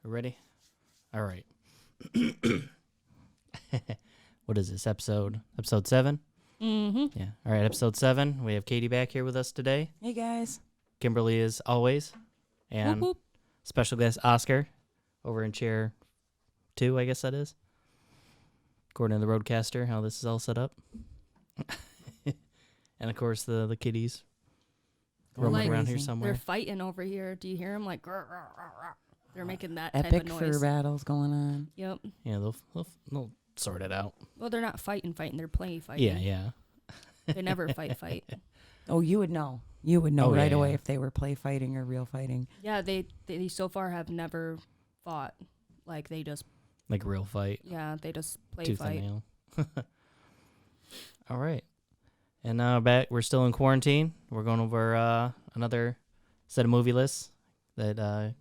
Ready? All right. What is this, episode 7? Mm-hmm. Yeah. All right, episode 7. We have Katie back here with us today. Hey, guys. Kimberly is always. And Whoop, whoop. special guest Oscar over in chair 2, I guess that is. According to the Roadcaster, how this is all set up. And, of course, the kitties roaming Like, around here They're somewhere. They're fighting over here. Do you hear them? Like, grr, grr, grr, grr. They're making that type Epic of fur noise. battles going on. Yep. Yeah, they'll sort it out. Well, they're not fighting. They're playing fighting. Yeah. They never fight. Oh, you would know. You would know Oh, right yeah, away yeah. if they were play fighting or real fighting. Yeah, they so far have never fought. Like, they just, Like a real fight. yeah, they just play Tooth fight. and nail. All right. And now we're still in quarantine. We're going over another set of movie lists that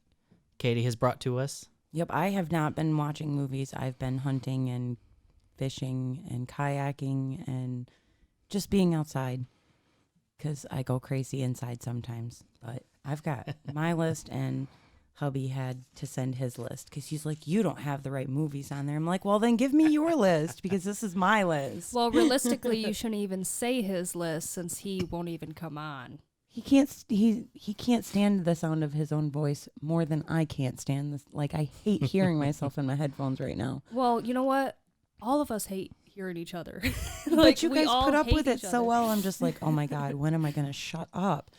Katie has brought to us. Yep, I have not been watching movies. I've been hunting and fishing and kayaking and just being outside because I go crazy inside sometimes. But I've got my list, and hubby had to send his list because he's like, you don't have the right movies on there. I'm like, well, then give me your list because this is my list. Well, realistically, you shouldn't even say his list since he won't even come on. He can't. He can't stand the sound of his own voice more than I can't stand this. Like, I hate hearing myself in my headphones right now. Well, you know what? All of us hate hearing each other. But you we guys all put up hate with it each so other. well. I'm just like, oh my god, when am I gonna shut up?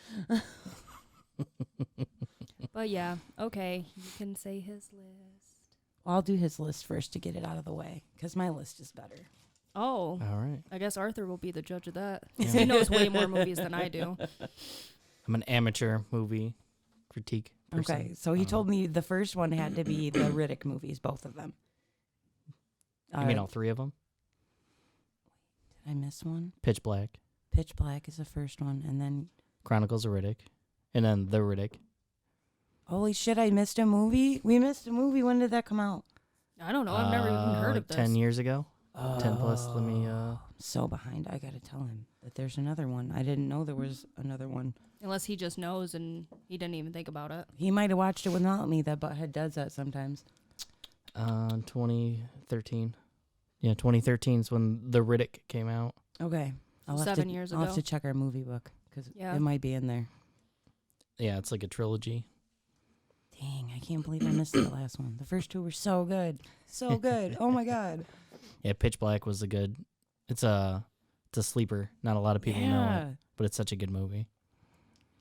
But yeah, okay. You can say his list. I'll do his list first to get it out of the way because my list is better. Oh, All right. I guess Arthur will be the judge of that. Yeah. He knows way more movies than I do. I'm an amateur movie critique person. Okay, so he told me the first one had to be the Riddick movies, both of them. You mean all 3 of them? Did I miss one? Pitch Black, Pitch Black is the first one, and then Chronicles of Riddick, and then The Riddick. holy shit, I missed a movie. We missed a movie. When did that come out? I don't know. I've never even heard like of this. 10 years ago. 10 plus. Let me. I'm so behind. I gotta tell him that there's another one. I didn't know there was another one. Unless he just knows and he didn't even think about it. He might have watched it without me. That butthead does that sometimes. 2013. Yeah, 2013 is when The Riddick came out. Okay. So have 7 to, years I'll have ago. to check our movie book because Yeah. it might be in there. Yeah, it's like a trilogy. Dang, I can't believe I missed the last one. The first 2 were so good. So good. Oh my god. Yeah, Pitch Black was a good. It's a sleeper. Not a lot of people know it, but it's such a good movie.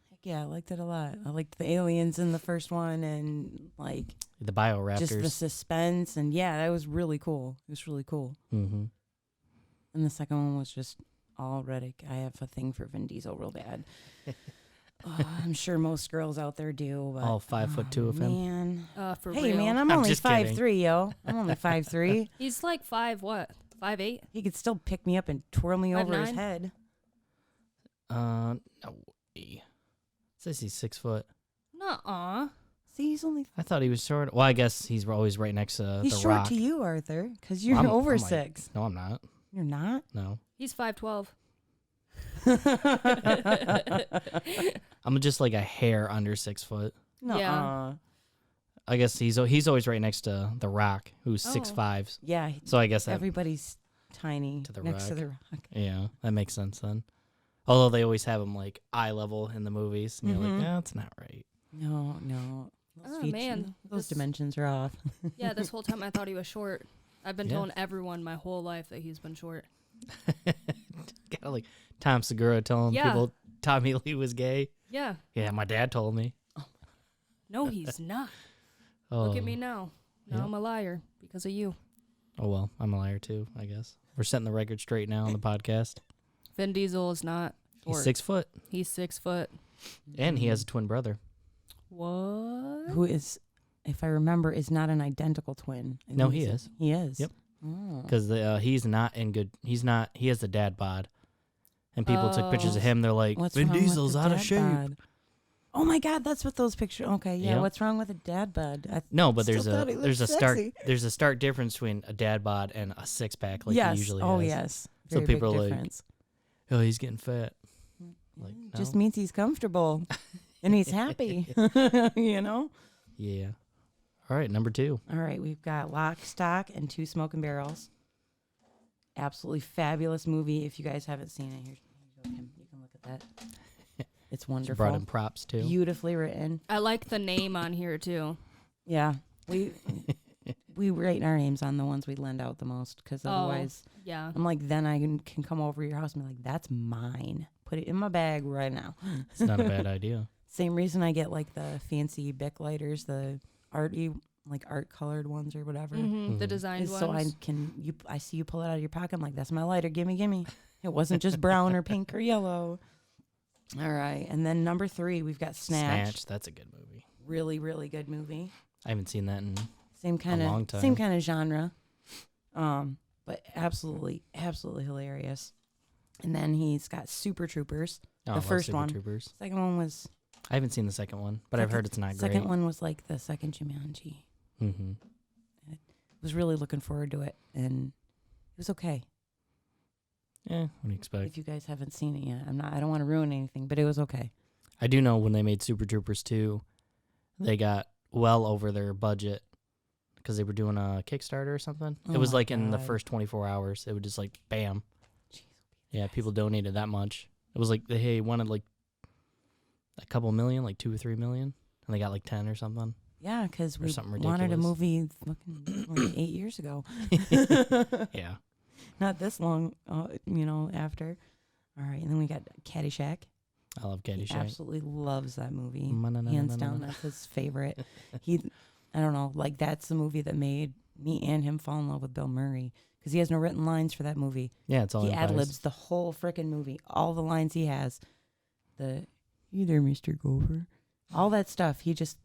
Heck yeah, I liked it a lot. I liked the aliens in the first one and like The Bioraptors. just the suspense, and yeah, that was really cool. It was really cool. Mm-hmm. And the second one was just all Riddick. I have a thing for Vin Diesel real bad. I'm sure most girls out there do. But, All 5'2" of him. Man. For Hey real. man, I'm I'm only just kidding. 5'3", yo. I'm only 5'3". He's like 5'8"? He could still pick me up and twirl me over his 5'9"? head. No way. Says he's 6 foot. Nuh-uh. See, he's only I thought he was short. Well, I guess he's always right next to he's the short Rock. to you, Arthur, because you're I'm over like- 6. No, I'm not. You're not. No, He's 5'12". I'm just like a hair under 6 foot. Nuh-uh. I guess he's always right next to the Rock, who's Oh. 6'5". Yeah, So I guess that everybody's tiny To the next to Rock. the Rock. yeah, that makes sense then. Although they always have him like eye level in the movies, and you're like, Mhm. no, that's not right. No. Oh, man. Those This- dimensions are off. Yeah, this whole time I thought he was short. I've been Yeah. telling everyone my whole life that he's been short. Kind of like Tom Segura telling Yeah. people Tommy Lee was gay. Yeah. Yeah, my dad told me. No, he's not. Oh, Look at me now. Now Yeah. I'm a liar because of you. Oh well, I'm a liar too. I guess we're setting the record straight now on the podcast. Vin Diesel is not He's short. 6 foot, He's 6 foot. and he has a twin brother. What? Who is, if I remember, is not an identical twin. I No, think he he's- is. He is. Yep. Oh. Because he's not in good. He's not. He has the dad bod, and people took pictures of him. They're like, What's Vin wrong with Diesel's the out of dad shape. bod? Oh my God, that's what those pictures. Okay, yeah. Yeah. What's wrong with a dad bod? No, but Still there's thought he a looked stark sexy. there's a stark difference between a dad bod and a 6-pack like yes. he usually Oh has. yes. So Very people big are like, difference. Oh, he's getting fat. Like, Just no. means he's comfortable and he's happy. You know. Yeah. All right, number 2. All right, we've got Lock, Stock, and Two Smoking Barrels. Absolutely fabulous movie. If you guys haven't seen it, here you go, Kim. You can look at that. It's She wonderful. brought in props too. Beautifully written. I like the name on here too. Yeah, we write our names on the ones we lend out the most, because otherwise, Yeah. I'm like, then I can come over to your house and be like, that's mine. Put it in my bag right now. It's not a bad idea. Same reason I get like the fancy Bic lighters, the arty, like art colored ones or whatever. The Mhm. designed Is ones. so I see you pull it out of your pocket. I'm like, that's my lighter. Gimme. It wasn't just brown or pink or yellow. All right. And then number 3, we've got Snatch. That's a good movie. Really, really good movie. I haven't seen that in Same kind long of time. same kind of genre. But absolutely hilarious. And then he's got Super Troopers. oh, I The love first Super one. Troopers. Second one was I haven't seen the second one, but I've heard it's not great. second one was like the second Jumanji. Mm-hmm. Was really looking forward to it, and it was okay. Yeah, what do you expect? If you guys haven't seen it yet, I don't want to ruin anything, but it was okay. I do know when they made Super Troopers 2, they got well over their budget because they were doing a Kickstarter or something. Oh it was my like in the God. first 24 hours. It would just like, bam. Jeez. Yeah, people donated that much. It was like they wanted like a couple million, like 2 or 3 million, and they got like 10 or something. Yeah, because we something wanted a ridiculous. movie fucking like 8 years ago. Yeah. Not this long, after. All right, and then we got Caddyshack. I love He Caddyshack. absolutely loves that movie. Ma-na-na-na-na-na. Hands down, that's his favorite. I don't know, like that's the movie that made me and him fall in love with Bill Murray, because he has no written lines for that movie. Yeah, it's all He implies. ad-libs the whole freaking movie. All the lines he has. You there, Mr. Gopher. All that stuff. He just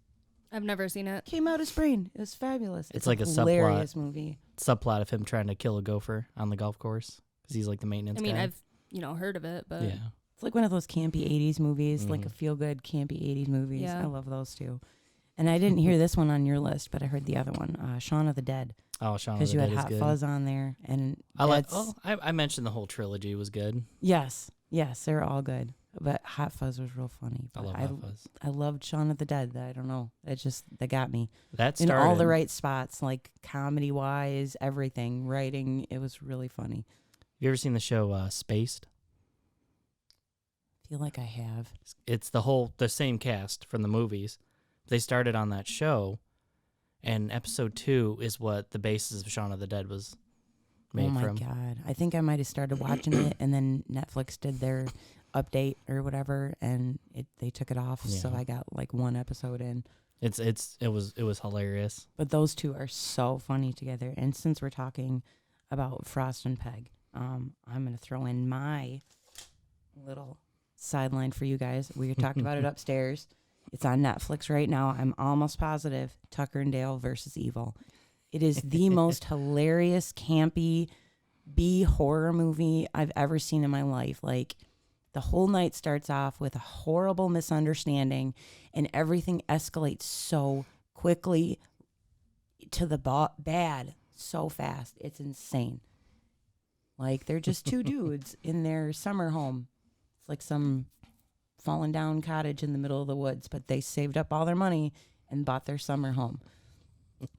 I've never seen it. came out his brain. It was fabulous. It's like a hilarious movie. Subplot of him trying to kill a gopher on the golf course because he's like the maintenance I mean, guy. I've heard of it, but Yeah. It's like one of those campy 80s movies, like a Mhm. feel-good campy 80s movies. Yeah. I love those too. And I didn't hear this one on your list, but I heard the other one, Shaun of the Dead, Oh, Shaun of because the you had Dead is Hot good. Fuzz on there, and I like. that's- Oh, I mentioned the whole trilogy was good. yes, they're all good, but Hot Fuzz was real funny. I But love Hot Fuzz. I loved Shaun of the Dead. I don't know, that got me That in started all the right spots, like comedy wise, everything, writing. It was really funny. You ever seen the show Spaced? I feel like I have. It's the same cast from the movies. They started on that show, and episode 2 is what the basis of Shaun of the Dead was made Oh my from. God. I think I might have started watching it, and then Netflix did their update or whatever, and they took it off. So Yeah. I got like one episode in. It was hilarious. But those two are so funny together. And since we're talking about Frost and Peg, I'm going to throw in my little sideline for you guys. We talked about it upstairs. It's on Netflix right now. I'm almost positive. Tucker and Dale versus Evil. It is the most hilarious, campy B horror movie I've ever seen in my life. Like, the whole night starts off with a horrible misunderstanding, and everything escalates so quickly to the bad so fast. It's insane. Like, they're just two dudes in their summer home. It's like some fallen down cottage in the middle of the woods, but they saved up all their money and bought their summer home.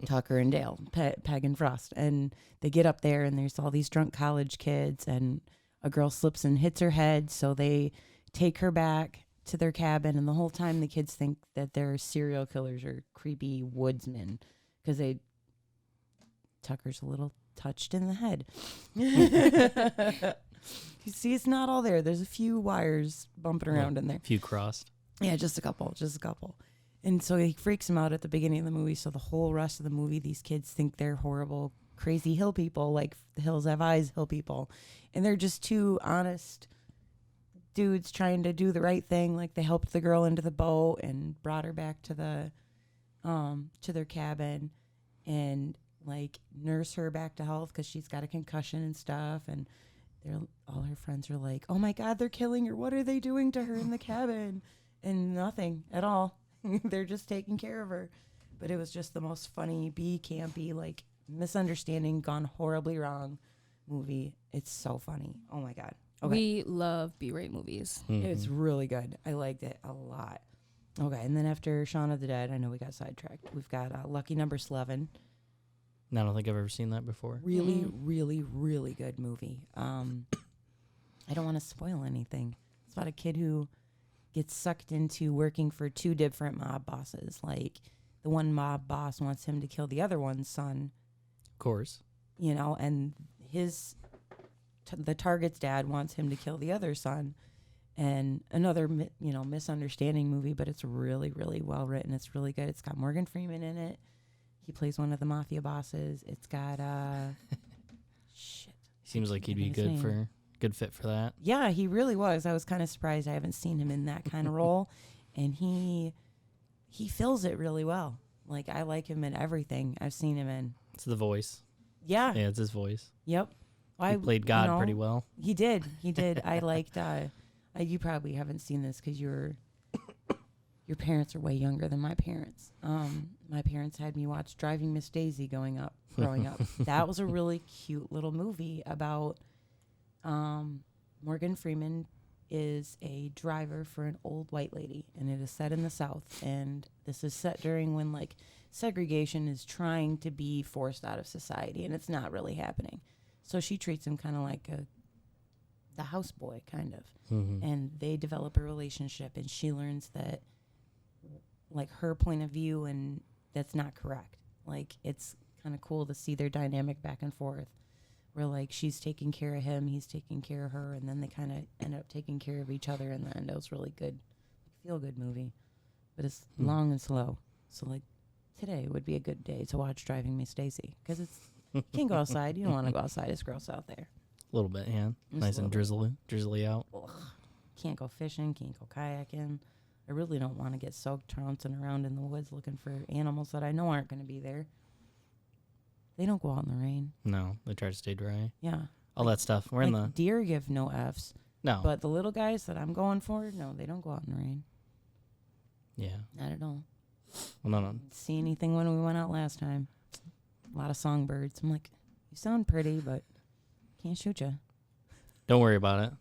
Tucker and Dale, Peg and Frost. And they get up there, and there's all these drunk college kids, and a girl slips and hits her head, so they take her back to their cabin, and the whole time the kids think that they're serial killers or creepy woodsmen, because Tucker's a little touched in the head. You see, it's not all there. There's a few wires bumping around in there. Few crossed. Yeah, just a couple. And so he freaks them out at the beginning of the movie. So the whole rest of the movie, these kids think they're horrible, crazy hill people, like the Hills Have Eyes hill people. And they're just two honest dudes trying to do the right thing. Like, they helped the girl into the boat and brought her back to their cabin, and like nurse her back to health because she's got a concussion and stuff. And all her friends are like, "Oh my God, they're killing her. What are they doing to her in the cabin?" And nothing at all. They're just taking care of her. But it was just the most funny, campy, like, misunderstanding gone horribly wrong movie. It's so funny. Oh my God. Okay. we love B-rate movies. Mhm. It's really good. I liked it a lot. Okay, and then after Shaun of the Dead, I know we got sidetracked. We've got Lucky Number 11. I don't think I've ever seen that before. Really, Mm-mm. really, really good movie. I don't want to spoil anything. It's about a kid who gets sucked into working for two different mob bosses. Like, the one mob boss wants him to kill the other one's son, Of course. you know, and the target's dad wants him to kill the other son. And another, misunderstanding movie, but it's really, really well written. It's really good. It's got Morgan Freeman in it. He plays one of the mafia bosses. It's got shit. Seems like he'd be Think of his good fit for that. Yeah, he really was. I was kind of surprised. I haven't seen him in that kind of role, and he fills it really well. Like, I like him in everything I've seen him in. It's the voice. Yeah. Yeah, it's his voice. Yep. He played God pretty well. He did. He did. I liked. You probably haven't seen this because your parents are way younger than my parents. My parents had me watch Driving Miss Daisy growing up. That was a really cute little movie about Morgan Freeman is a driver for an old white lady, and it is set in the South. And this is set during when, like, segregation is trying to be forced out of society, and it's not really happening. So she treats him kind of like the houseboy, kind of. Mm-hmm. And they develop a relationship, and she learns that, like, her point of view, and that's not correct. Like, it's kind of cool to see their dynamic back and forth, where, like, she's taking care of him, he's taking care of her, and then they kind of end up taking care of each other in the end. It was really good, feel good movie, but it's long and slow. So, like, today would be a good day to watch Driving Miss Daisy, because it's you can't go outside. You don't want to go outside. It's gross out there. A little bit, yeah. Just Nice a and little drizzly out. Ugh. Can't go fishing, can't go kayaking. I really don't want to get soaked trouncing around in the woods looking for animals that I know aren't going to be there. They don't go out in the rain. No, they try to stay dry. Yeah. All that stuff. We're in Like, the deer give no Fs, no. but the little guys that I'm going for, no, they don't go out in the rain. Yeah. Not at all. Well, no. Didn't see anything when we went out last time. A lot of songbirds. I'm like, you sound pretty, but can't shoot you. Don't worry about it.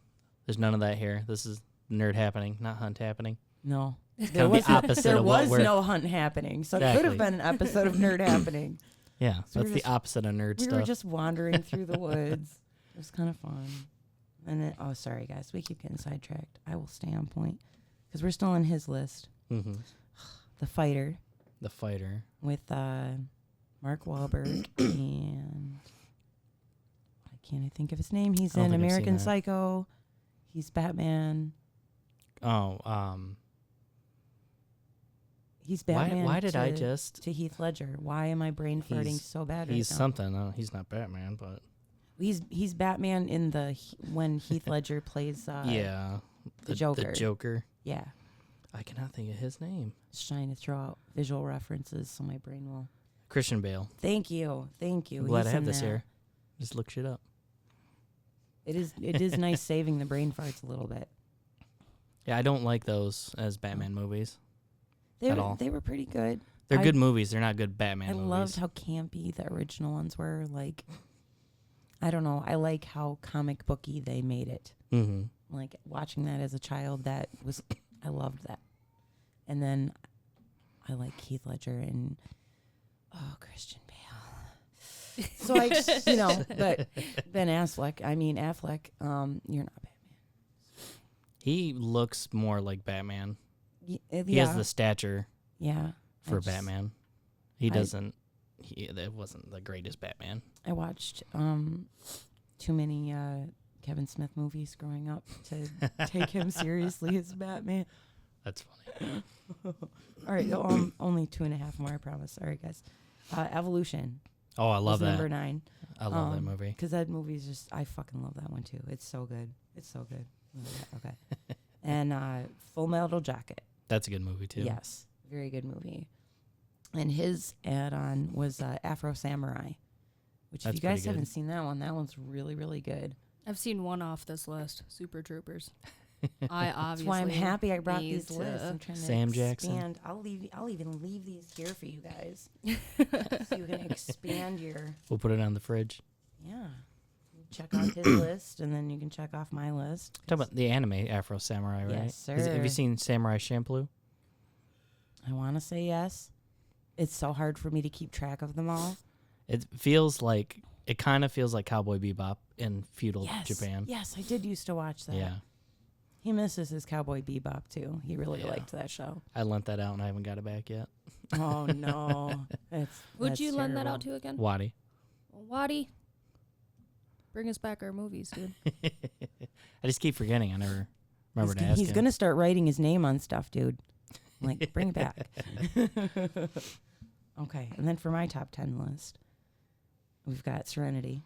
There's none of that here. This is nerd happening, not hunt happening. No. Kind of the opposite there of what was we're. no hunt happening, so it could have Exactly. been an episode of Nerd Happening. Yeah, So we're that's the just- opposite of nerd We stuff. were just wandering through the woods. It was kind of fun. And then, oh, sorry, guys. We keep getting sidetracked. I will stay on point because we're still on his list. Mm-hmm. The Fighter The Fighter. with Mark Wahlberg and why can't I think of his name? He's I don't in think I've seen American that. Psycho. He's Batman. Oh, He's Batman. why did I to- just? to Heath Ledger? Why am I brain farting He's- so bad He's right now? something. He's not Batman, but He's Batman in when Heath Ledger plays yeah, the Joker. The Joker. Yeah. I cannot think of his name. Just trying to throw out visual references so my brain will. Christian Bale. Thank you. I'm glad He's I have in this that. here. Just look shit up. It is nice saving the brain farts a little bit. Yeah, I don't like those as Batman movies. At all. They were pretty good. They're I- good movies. They're not good Batman I movies. loved how campy the original ones were. Like, I don't know. I like how comic booky they made it. Mm-hmm. Like, watching that as a child, I loved that. And then I like Heath Ledger and Christian Bale. So but Ben Affleck. You're not Batman. He looks more like Batman. Yeah, He has the stature yeah. for I just- Batman. He doesn't. That wasn't the greatest Batman. I watched too many Kevin Smith movies growing up to take him seriously as Batman. That's funny. All right, only 2.5 more, I promise. All right, guys. Evolution. Oh, I love was that. Number 9. I love that movie. Because that movie is just, I fucking love that one too. It's so good. It's so good. Okay. And Full Metal Jacket. That's a good movie too. Yes. Very good movie. And his add-on was Afro Samurai, which That's if you guys pretty good. haven't seen that one, that one's really, really good. I've seen one off this list, Super Troopers. I That's obviously. why I'm happy I brought need these lists. I'm trying to Sam Jackson. expand. I'll even leave these here for you guys, so you can expand your. We'll put it on the fridge. Yeah. Check off his list, and then you can check off my list. Talk about the anime Afro Samurai, right? Yes, Have sir. you seen Samurai Champloo? I want to say yes. It's so hard for me to keep track of them all. It kind of feels like Cowboy Bebop in feudal Japan. Yes, I did used to watch that. Yeah. He misses his Cowboy Bebop too. He really Yeah. liked that show. I lent that out and I haven't got it back yet. Oh no. Who'd you lend that out to again? Waddy. Waddy. Bring us back our movies, dude. I just keep forgetting. I never remember to ask He's him. going to start writing his name on stuff, dude. Like, bring it back. Okay, and then for my top 10 list, we've got Serenity.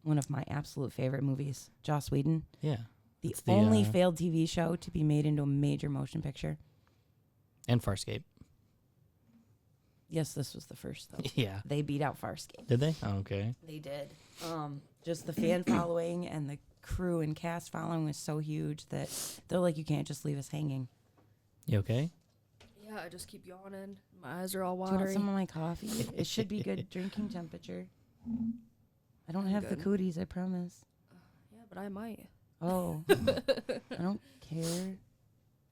One of my absolute favorite movies. Joss Whedon. Yeah. The It's the, only failed TV show to be made into a major motion picture. And Farscape. Yes, this was the first, though. Yeah. They beat out Farscape. Did they? Oh, okay. They did. Just the fan following and the crew and cast following was so huge that they're like, you can't just leave us hanging. You okay? Yeah, I just keep yawning. My eyes are all Do you want watery. some of my coffee? It should be good drinking temperature. I don't have the Good. cooties, I promise. Yeah, but I might. Oh. I don't care.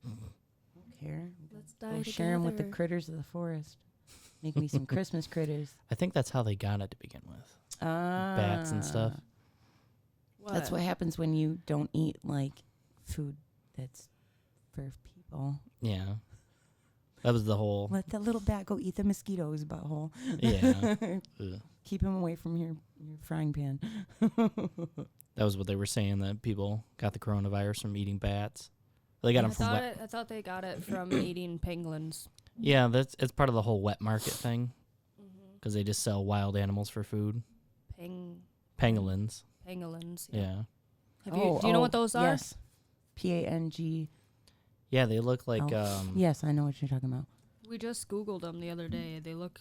I don't care. Let's Go die share them with the together. critters of the forest. Make me some Christmas critters. I think that's how they got it to begin with. Bats and stuff. That's what happens when you don't eat like food that's for people. Yeah. That was the whole. Let that little bat go eat the mosquitoes, butthole. Yeah. Ugh. Keep him away from your frying pan. That was what they were saying, that people got the coronavirus from eating bats. They got them from wet. I thought they got it from eating pangolins. Yeah, it's part of the whole wet market thing. Because they just sell wild animals for food. Pangolins. Pangolins. Yeah. Do you know what those are? Yes. P-A-N-G. Yeah, they look like. Yes, I know what you're talking about. We just Googled them the other day. They look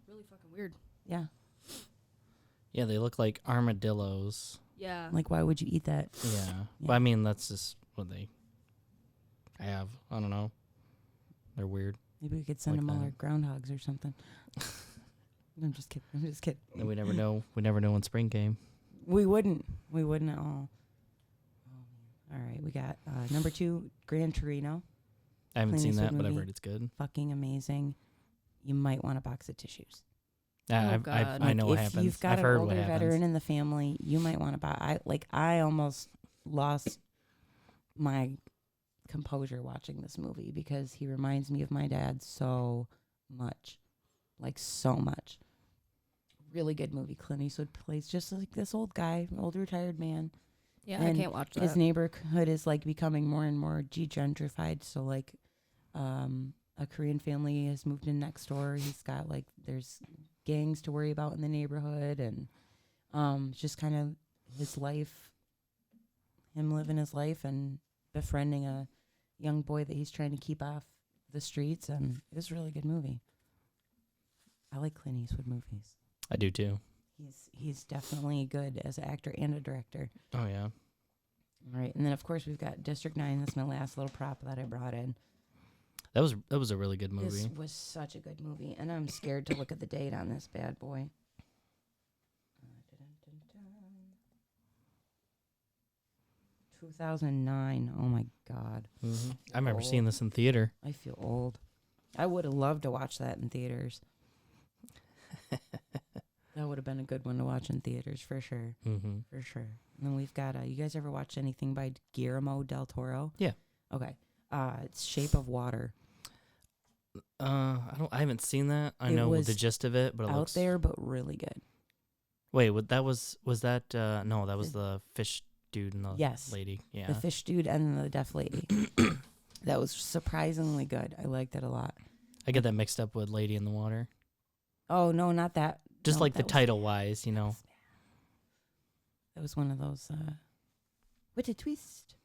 really fucking weird. Yeah. Yeah, they look like armadillos. Yeah. Like, why would you eat that? Yeah. But I mean, that's just what they have. I don't know. They're weird. Maybe we could send Like them all that. our groundhogs or something. I'm just kidding. And we never know. We never know when spring came. We wouldn't at all. All right, we got number 2, Gran Torino. I haven't Clint seen Eastwood that, but I've movie. heard it's good. Fucking amazing. You might want a box of tissues. God. I know what if happens. you've got I've an heard older what happens. veteran in the family, you might want to buy. I almost lost my composure watching this movie because he reminds me of my dad so much, like so much. Really good movie. Clint Eastwood plays just like this old guy, old retired man. Yeah, And I can't watch that. His neighborhood is like becoming more and more gentrified. So like, a Korean family has moved in next door. He's got like there's gangs to worry about in the neighborhood, and just kind of his life, him living his life and befriending a young boy that he's trying to keep off the streets. And it was a really good movie. I like Clint Eastwood movies. I do too. He's definitely good as an actor and a director. Oh yeah. All right, and then of course we've got District 9. That's my last little prop that I brought in. That was a really good movie. This was such a good movie, and I'm scared to look at the date on this bad boy. 2009. Oh my God. I remember seeing this in theater. I feel old. I would have loved to watch that in theaters. That would have been a good one to watch in theaters for sure. Mm-hmm. For sure. And then we've got, you guys ever watched anything by Guillermo del Toro? Yeah. Okay. It's Shape of Water. I haven't seen that. I It know was the gist of it, but it Out looks there, but really good. Wait, was that no, that was the fish dude and the Yes. lady. Yeah. The fish dude and the deaf lady. That was surprisingly good. I liked it a lot. I get that mixed up with Lady in the Water. Oh, no, not that. Just No, like the that was- title wise, you know. That was one of those, what a twist.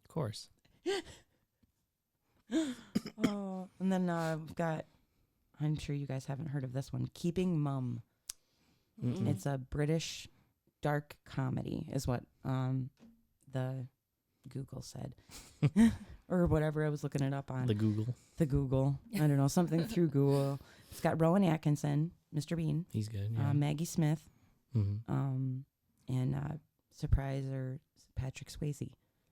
Of course. Oh, and then we've got, I'm sure you guys haven't heard of this one, Keeping Mum. Mm-mm. It's a British dark comedy is what the Google said. Or whatever I was looking it up on. The Google. The Google. I don't know, something through Google. It's got Rowan Atkinson, Mr. Bean, He's good. Yeah. Maggie Smith, Mm-hmm. and Surpriser Patrick Swayze.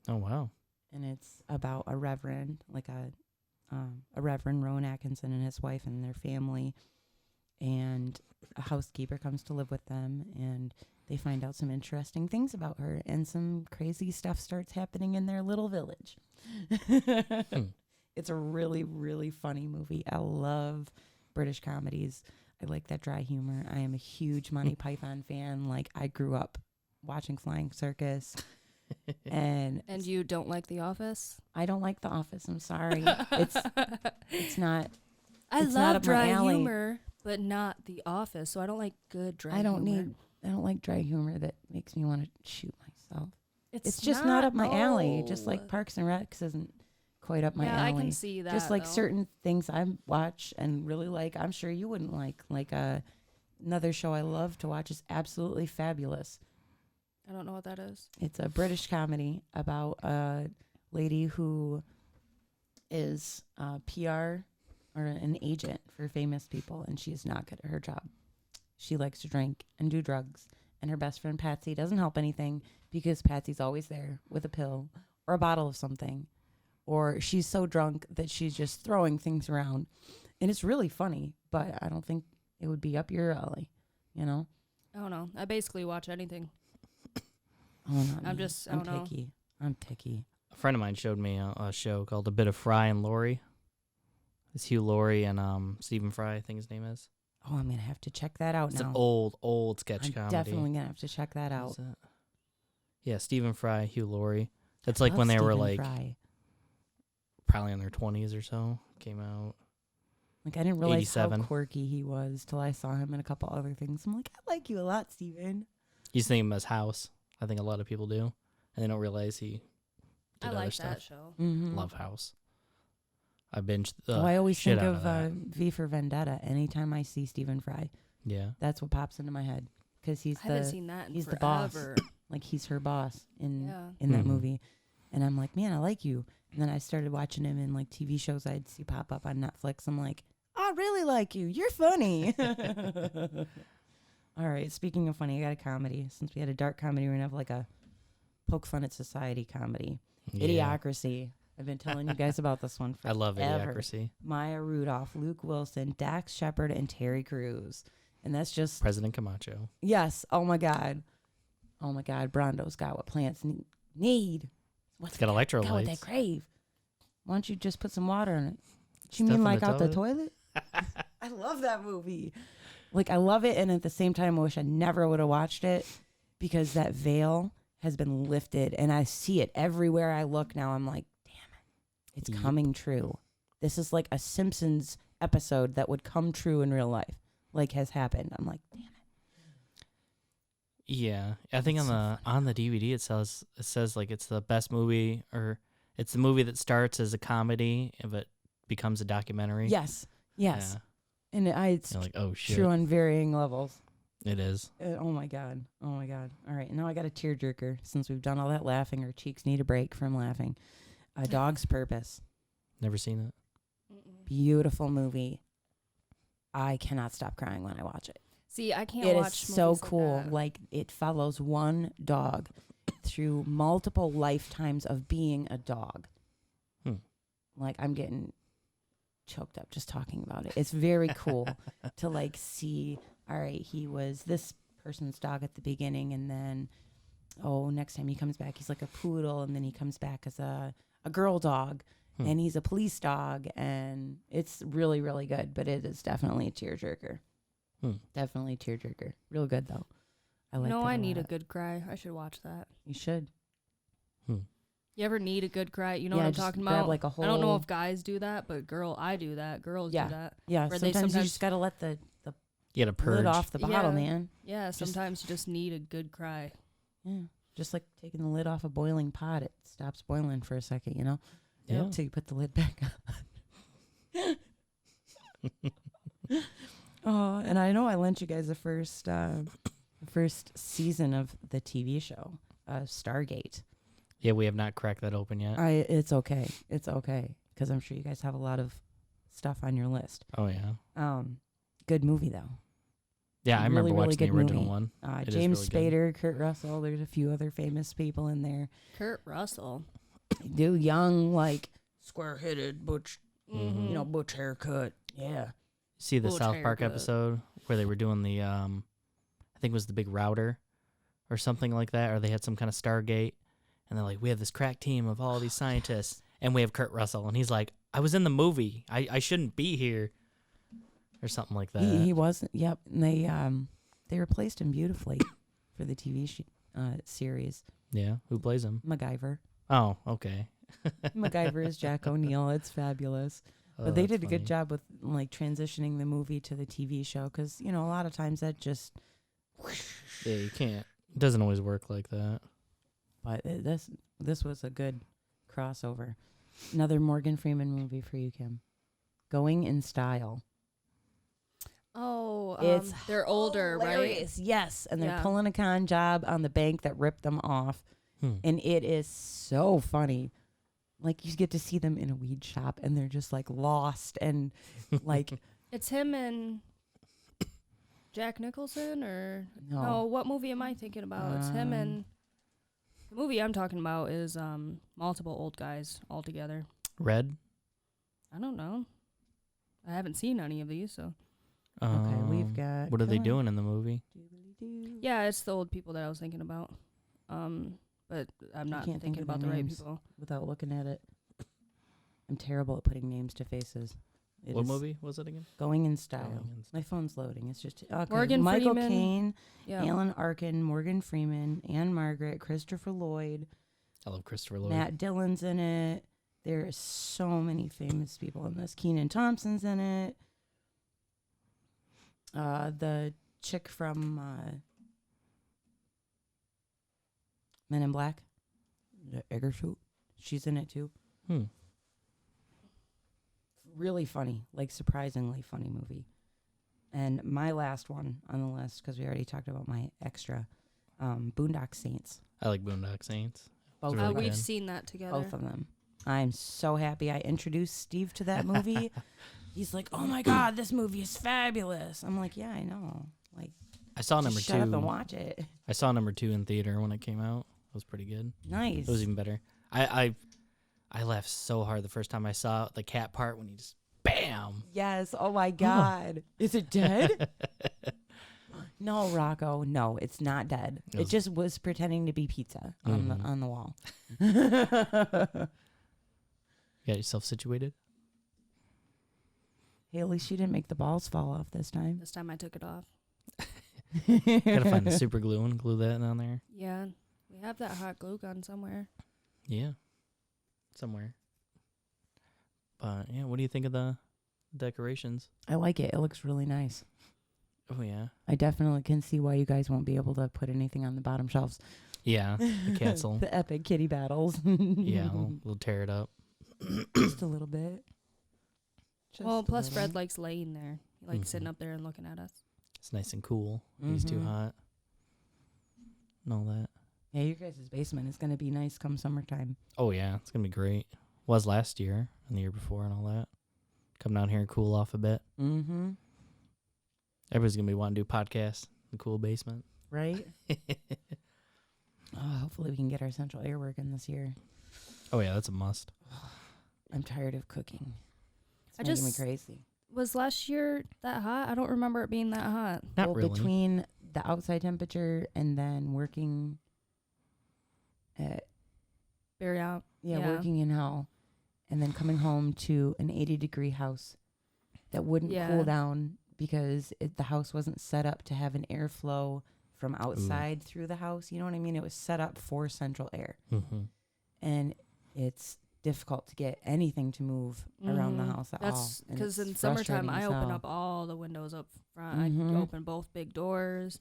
Oh wow. And it's about a reverend, like a a Reverend Rowan Atkinson and his wife and their family, and a housekeeper comes to live with them, and they find out some interesting things about her, and some crazy stuff starts happening in their little village. It's a really, really funny movie. I love British comedies. I like that dry humor. I am a huge Monty Python fan. Like, I grew up watching Flying Circus. And you don't like The Office? I don't like The Office. I'm sorry. It's not. I it's not love up my dry alley. humor, but not The Office. So I don't like good dry I don't humor. like dry humor that makes me want to shoot myself. It's It's just not up my alley. no. Just like Parks and Recs isn't quite up my yeah, alley. I can see that. Just like though. certain things I watch and really like, I'm sure you wouldn't like. Like another show I love to watch is Absolutely Fabulous. I don't know what that is. It's a British comedy about a lady who is PR or an agent for famous people, and she is not good at her job. She likes to drink and do drugs, and her best friend Patsy doesn't help anything because Patsy's always there with a pill or a bottle of something, or she's so drunk that she's just throwing things around. And it's really funny, but I don't think it would be up your alley, you know? I don't know. I basically watch anything. Oh, not I'm me. just- I I'm don't know. picky. I'm picky. A friend of mine showed me a show called A Bit of Fry and Laurie. It's Hugh Laurie and Stephen Fry, I think his name is. Oh, I'm going to have to check that out It's now. an old sketch I'm comedy. definitely going to have to check that What out. is it? Yeah, Stephen Fry, Hugh Laurie. That's I like love when they were Stephen like Fry. probably in their 20s or so. Came out. Like, I didn't realize 87. how quirky he was till I saw him in a couple other things. I'm like, I like you a lot, Steven. You just think of him as House. I think a lot of people do. And they don't realize he did I other like stuff. that show. Mm-hmm. Love House. I binged the I always shit think out of that. V for Vendetta anytime I see Stephen Fry. Yeah. That's what pops into my head because he's I haven't the seen that in he's the forever. boss. Like, he's her boss in Yeah. that Mhm. movie. And I'm like, man, I like you. And then I started watching him in like TV shows I'd see pop up on Netflix. I'm like, I really like you. You're funny. All right. Speaking of funny, I got a comedy. Since we had a dark comedy, we're going to have like a poke fun at society comedy. Yeah. Idiocracy. I've been telling you guys about this one I love forever. Idiocracy. Maya Rudolph, Luke Wilson, Dax Shepard, and Terry Crews. And that's just, President Camacho. yes. Oh my God. Oh my God. Brondo's got what plants need. What's It's got got what they electrolytes. crave. Why don't you just put some water in it? You Stuff mean in like the out the toilet? toilet? I love that movie. Like, I love it, and at the same time, I wish I never would have watched it because that veil has been lifted, and I see it everywhere I look now. I'm like, damn it, it's Yep. coming true. This is like a Simpsons episode that would come true in real life, like has happened. I'm like, damn it. Yeah, I think It's on so the on the DVD it says like it's the best movie, or it's the movie that starts as a comedy but becomes a documentary. Yes, yes, Yeah. and it's You're like, oh shit, true on varying levels. it is. Oh my god. Oh my god. All right, now I got a tearjerker. Since we've done all that laughing, our cheeks need a break from laughing. A Dog's Purpose. Never seen it. Beautiful movie. I cannot stop crying when I watch it. See, I can't It is watch so movies cool. Like that. Like, it follows one dog through multiple lifetimes of being a dog. Hmm. Like, I'm getting choked up just talking about it. It's very cool to like see, all right, he was this person's dog at the beginning, and then next time he comes back he's like a poodle, and then he comes back as a girl dog, and he's a police dog, and it's really, really good, but it is definitely a tearjerker. Definitely a tearjerker. Real good though. I like. No, that I need a lot. good cry. I should watch that. You should. You ever need a good cry? You know Yeah, what I'm just talking grab, about? like, a I don't know whole- if guys do that, but I do that. Girls Yeah. do that. Yeah. Where they Sometimes you sometimes- just gotta let the You gotta purge. lid off the bottle, Yeah. man. Yeah, Just- sometimes you just need a good cry. Yeah. Just like taking the lid off a boiling pot, it stops boiling for a second, you know? Yeah. Until you put the lid back on. Oh, and I know I lent you guys the first season of the TV show, Stargate. Yeah, we have not cracked that open yet. It's okay. It's okay. Because I'm sure you guys have a lot of stuff on your list. Oh yeah. Good movie, though. Yeah, I remember really, really watching the good original movie. one. It is James really good. Spader, Kurt Russell. There's a few other famous people in there. Kurt Russell. Do young, like, square-headed, butch, Mhm. You know, butch haircut. Yeah. See the Bull South Park haircut. episode where they were doing the I think it was the big router or something like that, or they had some kind of Stargate, and they're like, we have this crack team of all these scientists, and we have Kurt Russell, and he's like, I was in the movie, I shouldn't be here, or something like that. He wasn't. Yep. And they replaced him beautifully for the TV series. Yeah, who plays him? MacGyver. Oh, okay. MacGyver is Jack O'Neill. It's fabulous. Oh, But they that's did a good funny. job with like transitioning the movie to the TV show because you know a lot of times that just. Yeah, you can't. It doesn't always work like that. But this was a good crossover. Another Morgan Freeman movie for you, Kim. Going in Style. Oh, It's they're older, right? Hilarious. Yes, and they're Yeah. pulling a con job on the bank that ripped them off, and it is so funny. Like you get to see them in a weed shop, and they're just like lost and like It's him and Jack Nicholson, or no? no. What movie am I thinking about? It's him and the movie I'm talking about is multiple old guys all together. Red? I don't know. I haven't seen any of these, so Okay, we've got. What are they come on. doing in the movie? Doodly-doo. yeah, it's the old people that I was thinking about. But I'm not can't think thinking of about their the right names. people. Without looking at it, I'm terrible at putting names to faces. It What is movie was it again? Going in Style. Going in My phone's loading. It's just okay. Morgan Michael Freeman. Caine, Yeah. Alan Arkin, Morgan Freeman, Anne Margaret, Christopher Lloyd, I love Christopher Lloyd. Matt Dillon's in it. There are so many famous people in this. Keenan Thompson's in it. The chick from Men in Black, the Eggershoot, she's in it too. Really funny, like surprisingly funny movie. And my last one on the list, because we already talked about my extra, Boondock Saints. I like Boondock Saints. Both, really of them. We've good. seen that together. Both of them. I'm so happy I introduced Steve to that movie. He's like, "Oh my god, this movie is fabulous." I'm like, "Yeah, I know." Like, I saw just number shut up and 2. watch it. I saw number 2 in theater when it came out. It was pretty good. Nice. It was even better. I laughed so hard the first time I saw the cat part when he just bam. Yes. Oh my god. Is it dead? No, Rocco. No, it's not dead. It It was- just was pretending to be pizza on Mhm. the on the wall. You got yourself situated? Hey, at least you didn't make the balls fall off this time. This time I took it off. Gotta find the super glue and glue that on there. Yeah, we have that hot glue gun somewhere. Yeah. Somewhere. But yeah, what do you think of the decorations? I like it. It looks really nice. Oh yeah. I definitely can see why you guys won't be able to put anything on the bottom shelves. Yeah. The cancel. The epic kitty battles. Yeah, we'll tear it up. Just a little bit. Well, Just a plus little. Fred likes laying there. He likes sitting Mhm. up there and looking at us. It's nice and cool. He's too Mhm. hot. And all that. Yeah, your guys' basement is going to be nice come summertime. Oh yeah, it's gonna be great. Was last year and the year before and all that. Come down here and cool off a bit. Mm-hmm. Everybody's gonna be wanting to do podcasts in the cool basement. Right? Hopefully we can get our central air working this year. Oh yeah, that's a must. I'm tired of cooking. It's I making me just- crazy. Was last year that hot? I don't remember it being that hot. Not Well, really. between the outside temperature and then working at Very hot. Yeah. working in hell and then coming home to an 80-degree house that wouldn't Yeah. cool down because the house wasn't set up to have an airflow from outside through the house. You know what I mean? It was set up for central air. Mm-hmm. And it's difficult to get anything to move around the Mhm. house at That's all. And because it's in summertime frustrating I as open hell. up all the windows up front. Mhm. I open both big doors.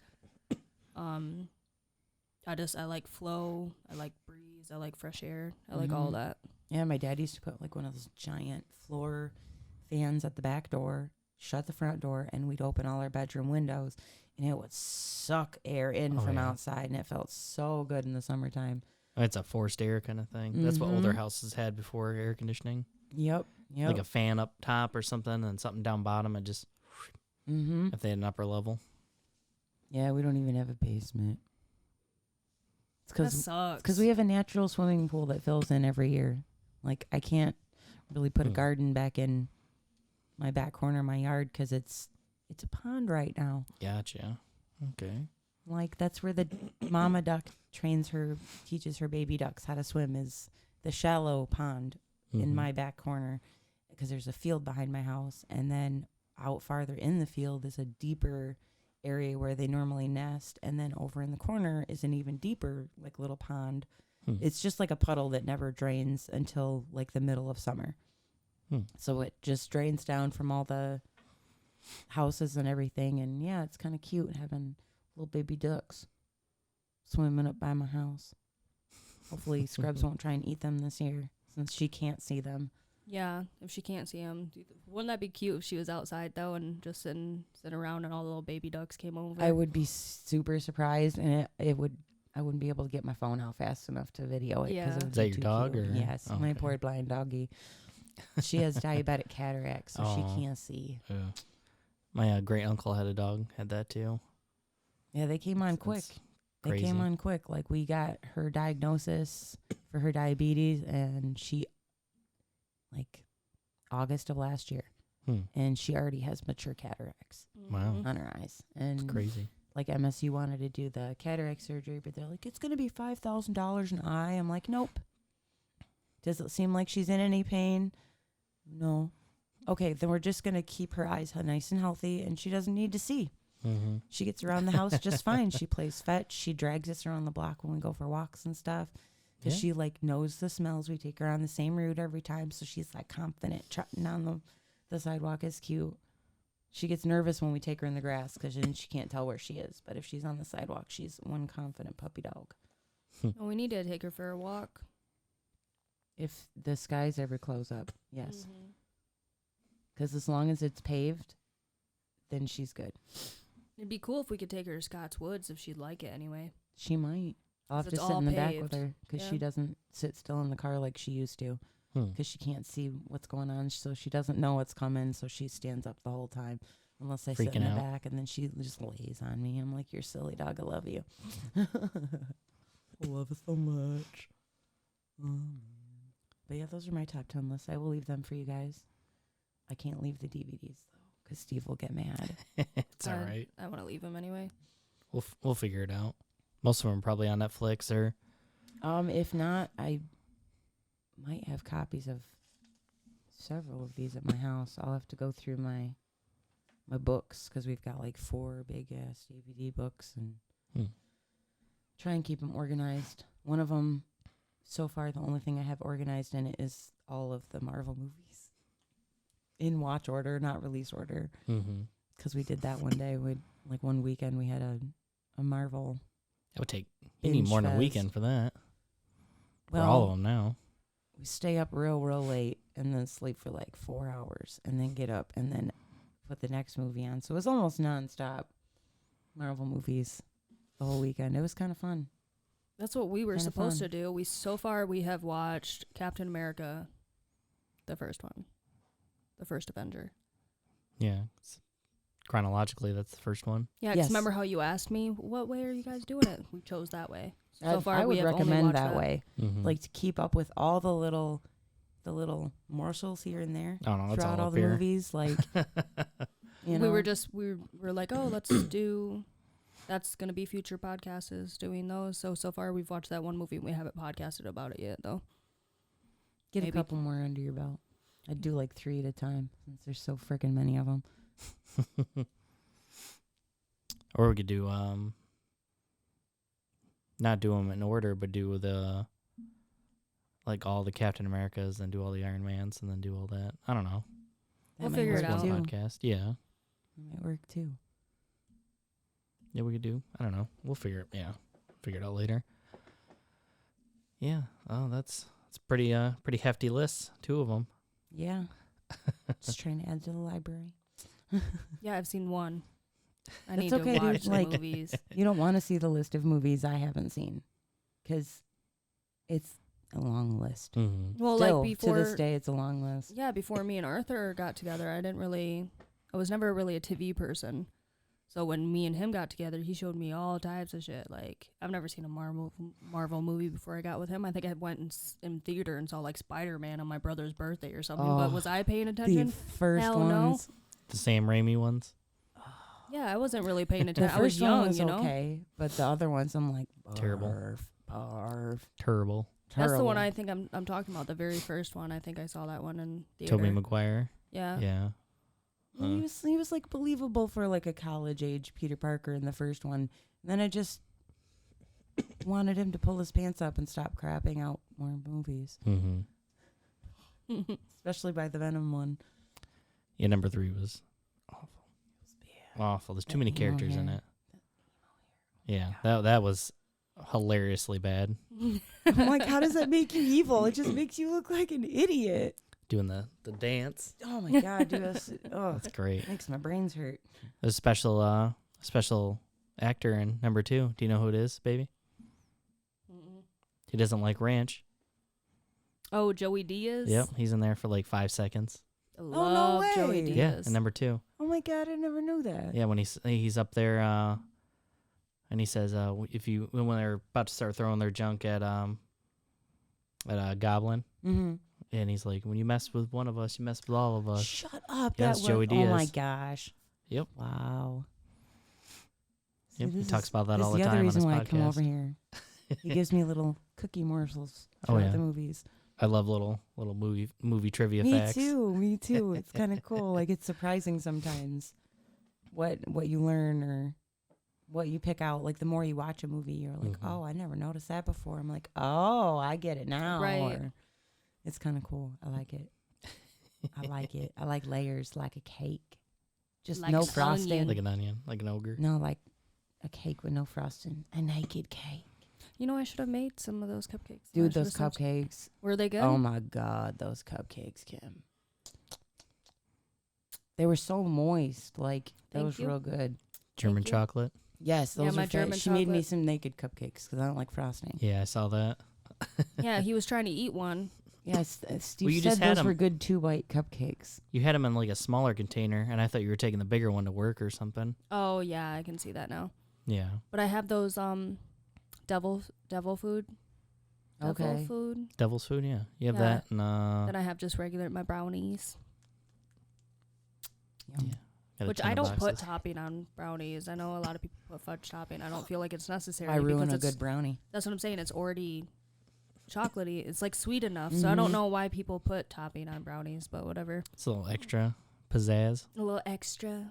I like flow. I like breeze. I like fresh air. I like all Mhm. that. Yeah, my dad used to put like one of those giant floor fans at the back door, shut the front door, and we'd open all our bedroom windows, and it would suck air in Oh, from yeah. outside, and it felt so good in the summertime. It's a forced air kind of thing. That's what older Mhm. houses had before air conditioning. Yep. Like a fan up top or something and something down bottom and just Mm-hmm. if they had an upper level. Yeah, we don't even have a basement. It's That sucks. because we have a natural swimming pool that fills in every year. Like I can't really put a Hmm. garden back in my back corner of my yard because it's a pond right now. Gotcha. Okay. Like that's where the mama duck teaches her baby ducks how to swim, is the shallow pond in Mhm. my back corner, because there's a field behind my house, and then out farther in the field is a deeper area where they normally nest, and then over in the corner is an even deeper like little pond. Hmm. It's just like a puddle that never drains until like the middle of summer. Hmm. So it just drains down from all the houses and everything, and yeah, it's kind of cute having little baby ducks swimming up by my house. Hopefully Scrubs won't try and eat them this year since she can't see them. Yeah, if she can't see him, wouldn't that be cute if she was outside though and just sitting around and all the little baby ducks came over? I would be super surprised, and I wouldn't be able to get my phone out fast enough to video it. 'Cause Yeah. it would Is that be your too dog, cute. or- Yes, Oh, my okay. poor blind doggy. She has diabetic cataract, so she Oh. can't see. Yeah. My great uncle had a dog. Had that too. Yeah, they came on It's quick. They crazy. came on quick. Like we got her diagnosis for her diabetes, and she, like, August of last year, Hmm. and she already has mature cataracts Wow. Mhm. on her eyes. And It's crazy. like MSU wanted to do the cataract surgery, but they're like, it's going to be $5,000 an eye. I'm like, nope. Does it seem like she's in any pain? No. Okay, then we're just going to keep her eyes nice and healthy, and she doesn't need to see. Mm-hmm. She gets around the house just fine. She plays fetch. She drags us around the block when we go for walks and stuff. Because Yeah. she, like, knows the smells. We take her on the same route every time, so she's, like, confident. Trotting down the sidewalk is cute. She gets nervous when we take her in the grass because then she can't tell where she is. But if she's on the sidewalk, she's one confident puppy dog. Well, we need to take her for a walk. If the skies ever close up, yes. Mhm. Because as long as it's paved, then she's good. It'd be cool if we could take her to Scott's Woods if she'd like it anyway. She might. I'll have It's to sit all in the back with paved. her because Yeah. she doesn't sit still in the car like she used to. Hmm. Because she can't see what's going on, so she doesn't know what's coming, so she stands up the whole time unless I sit in Freaking the out. back, and then she just lays on me. I'm like, you're silly dog, I love you. I love it so much. But yeah, those are my top 10 lists. I will leave them for you guys. I can't leave the DVDs though, because Steve will get mad. It's all right. I want to leave him anyway. We'll figure it out. Most of them are probably on Netflix or. If not, I might have copies of several of these at my house. I'll have to go through my books because we've got like 4 big ass DVD books and Hmm. try and keep them organized. One of them, so far, the only thing I have organized in it is all of the Marvel movies in watch order, not release order. Mm-hmm. Because we did that one day. One weekend we had a Marvel. It would take. You need more than a Binge weekend fest. for that. Well, for all of them now. we stay up real late and then sleep for like 4 hours and then get up and then put the next movie on. So it was almost nonstop Marvel movies the whole weekend. It was kind of fun. That's what we were Kinda supposed fun. to do. So far we have watched Captain America, the first one, the first Avenger. Yeah. Chronologically, that's the first one. Yeah, 'cause Yes. remember how you asked me, what way are you guys doing it? We chose that way. So I- far I we would have only recommend watched that way. Mm-hmm. Like to keep up with all the little morsels here and there I don't know. That's throughout all all up the here. movies. Like, you know, we were like, oh, let's do. That's gonna be future podcasts is doing those. So far we've watched that one movie. We haven't podcasted about it yet though. get maybe. a couple more under your belt. I'd do like 3 at a time since there's so freaking many of them. Or we could do not do them in order, but do the like all the Captain Americas and do all the Iron Mans and then do all that. I don't know. We'll might figure work it out. One Too. podcast. Yeah. That might work too. Yeah, we could do. I don't know. We'll figure it. Yeah, figure it out later. Yeah. Oh, that's pretty hefty list. 2 of them. Yeah. Just trying to add to the library. Yeah, I've seen one. I That's need okay, to dude. watch the Like- movies. You don't want to see the list of movies I haven't seen because it's a long list. Mm-hmm. Well, Still, like before to this day, it's a long list. Yeah, before me and Arthur got together, I was never really a TV person. So when me and him got together, he showed me all types of shit. Like, I've never seen a Marvel movie before I got with him. I think I went in theater and saw like Spider-Man on my brother's birthday or something. But was I paying The attention? first Hell ones. no. The Sam Raimi ones. Yeah, I wasn't really paying The attention. I was first one young, was you know. okay, but the other ones, I'm like, Terrible. barf. Terrible. That's the one Terrible. I think I'm talking about. The very first one. I think I saw that one in theater. Tobey Maguire. Yeah. Yeah. He was like believable for like a college age Peter Parker in the first one. And then I just wanted him to pull his pants up and stop crapping out more movies, Mm-hmm. especially by the Venom one. Yeah, number 3 was awful. Awful. There's too many emo characters in hair. it. Yeah, that was hilariously bad. I'm like, how does that make you evil? It just makes you look like an idiot. Doing the dance. Oh my god, dude, That's great. makes my brains hurt. There's a special actor in number 2. Do you know who it is, baby? He doesn't like ranch. Oh, Joey Diaz. Yep, he's in there for like 5 seconds. I no love Joey way. Diaz. Yeah, in number 2. Oh my god, I never knew that. Yeah, when he's up there, and he says, when they're about to start throwing their junk at a goblin, Mm-hmm. and he's like, when you mess with one of us, you mess with all of us. Shut up. Yeah, that it's was, Joey Oh my Diaz. gosh. Yep. Wow. See, Yep, he this talks is- about that this all is the the other time on reason his why I come podcast. over here. He gives me little cookie morsels Oh, throughout yeah. the movies. I love little movie trivia Me facts. too. Me too. It's kind of cool. Like, it's surprising sometimes what you learn or what you pick out. Like, the more you watch a movie, you're like, Mhm. oh, I never noticed that before. I'm like, oh, I get it now. Right. Or, it's kind of cool. I like it. I like it. I like layers, like a cake. Just Like no an frosting. onion. Like an onion, like an ogre. No, like a cake with no frosting. A naked cake. You know, I should have made some of those cupcakes. Dude, I should've those sent- cupcakes. Were they good? Oh my god, those cupcakes, Kim. They were so moist. Like, that Thank was you. real good. German you. chocolate. Yes, Yeah, those my are German She made me chocolate. some naked cupcakes because I don't like frosting. Yeah, I saw that. Yeah, he was trying to eat one. Yes, Steve Well, you said just had those were 'em. good 2-bite cupcakes. You had them in like a smaller container, and I thought you were taking the bigger one to work or something. Oh yeah, I can see that now. Yeah. But I have those devil food. Devil Okay. food. Devil's food, yeah. You have Yeah. that and Then I have just regular my brownies, Yum. yeah. Got a which ton I of don't put boxes. topping on brownies. I know a lot of people put fudge topping. I don't feel like it's necessary. I ruin because a it's, good brownie. That's what I'm saying. It's already chocolatey. It's like sweet enough. So I don't Mhm. know why people put topping on brownies, but whatever. It's a little extra pizzazz. A little extra.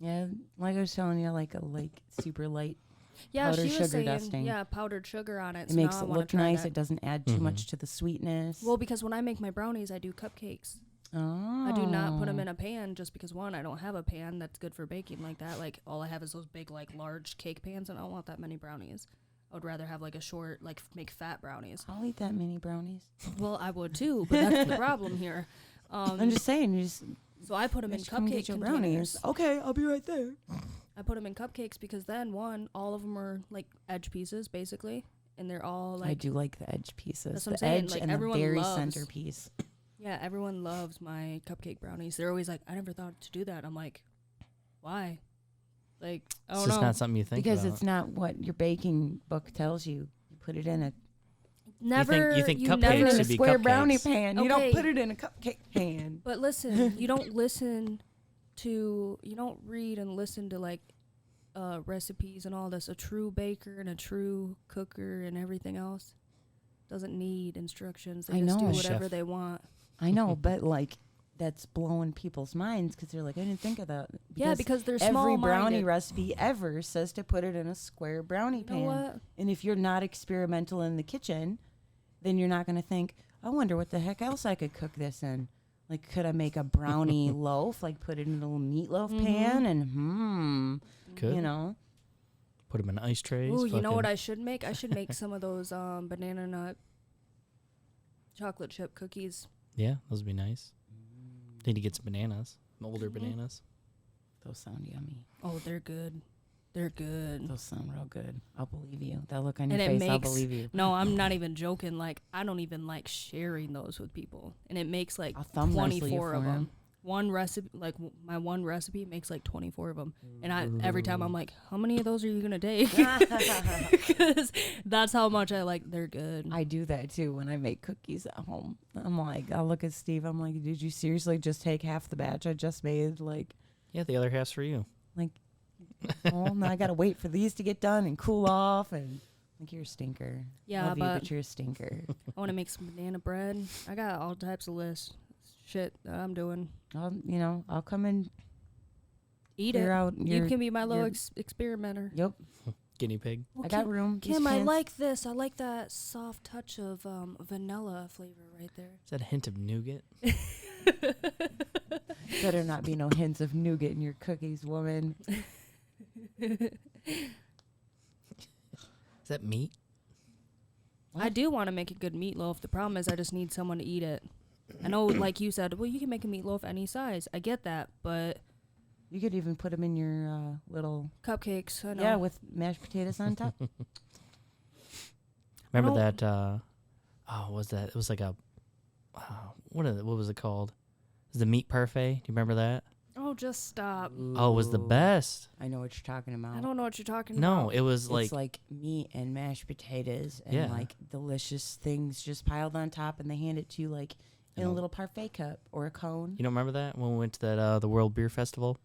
Yeah, like I was telling you, like a super light. Yeah, Powdered she sugar was saying, dusting. yeah, powdered sugar on it. It So makes now I it wanna look try nice. that. It doesn't add too Mhm. much to the sweetness. Well, because when I make my brownies, I do cupcakes. oh. I do not put them in a pan just because, one, I don't have a pan that's good for baking like that. Like, all I have is those big, like, large cake pans, and I don't want that many brownies. I would rather have, like, a short, like, make fat brownies. I'll eat that many brownies. Well, I would too, but that's the problem here. I'm just saying, you just So I put them in come get cupcake your containers. brownies. Okay, I'll be right there. I put them in cupcakes because then, one, all of them are, like, edge pieces, basically. And they're all, like... I do like the edge pieces. That's The what I'm saying, edge like, and the everyone very loves- centerpiece. Yeah, everyone loves my cupcake brownies. They're always like, I never thought to do that. I'm like, why? Like, I It's don't just know. not something you think Because about. it's not what your baking book tells you. You put it in a Never. you think cupcakes never in a should be square brownie cupcakes. pan. You Okay. don't put it in a cupcake pan. But listen, you don't listen to, you don't read and listen to like recipes and all this. A true baker and a true cooker and everything else doesn't need instructions. They I just do know. whatever Chef. they want. I know, but like that's blowing people's minds because they're like, I didn't think of that. Yeah, because they're every small-minded. brownie recipe ever says to put it in a square brownie You pan. know what? And if you're not experimental in the kitchen, then you're not going to think, I wonder what the heck else I could cook this in. Like, could I make a brownie loaf? Like, put it in a little meatloaf Mhm. pan and Could. you know. Put them in ice trays. Ooh, you know what fucking- I should make? I should make some of those banana nut chocolate chip cookies. Yeah, those would be nice. Need to get some bananas. Older Mhm. bananas. Those sound yummy. Oh, they're good. They're good. Those sound real good. I'll believe you. That look on And your it face, I'll makes- believe you. No, I'm not even joking. Like, I don't even like sharing those with people. And it makes like I'll thumb wrestle you 24 for of 'em. them. one recipe, like my one recipe makes like 24 of them. And every time I'm like, how many of those are you going to take? Because that's how much I like, they're good. I do that too when I make cookies at home. I'm like, I'll look at Steve. I'm like, did you seriously just take half the batch I just made? Like, Yeah, the other half's for you. oh, now I got to wait for these to get done and cool off. And like, you're a stinker. Yeah, Love you, but but you're a stinker. I want to make some banana bread. I got all types of lists. Shit that I'm doing. I'll come and Eat clear it. out You your. can be my little your- experimenter. Yep, Guinea pig. Well, I got room. Kim, These I cans- like this. I like that soft touch of vanilla flavor right there. Is that a hint of nougat? Better not be no hints of nougat in your cookies, woman. Is that meat? I do want to make a good meatloaf. The problem is I just need someone to eat it. I know, like you said, well, you can make a meatloaf any size. I get that, but You could even put them in your little cupcakes, I know. yeah with mashed potatoes on top. Remember No. that? What was that? It was like a what was it called? It was the meat parfait. Do you remember that? Oh, just stop. Oh, it was the Ooh, best. I know what you're talking about. I don't know what you're talking about. No, it was It's like meat and mashed potatoes and Yeah. like delicious things just piled on top, and they hand it to you like in a little parfait cup or a cone. You don't remember that when we went to that the World Beer Festival?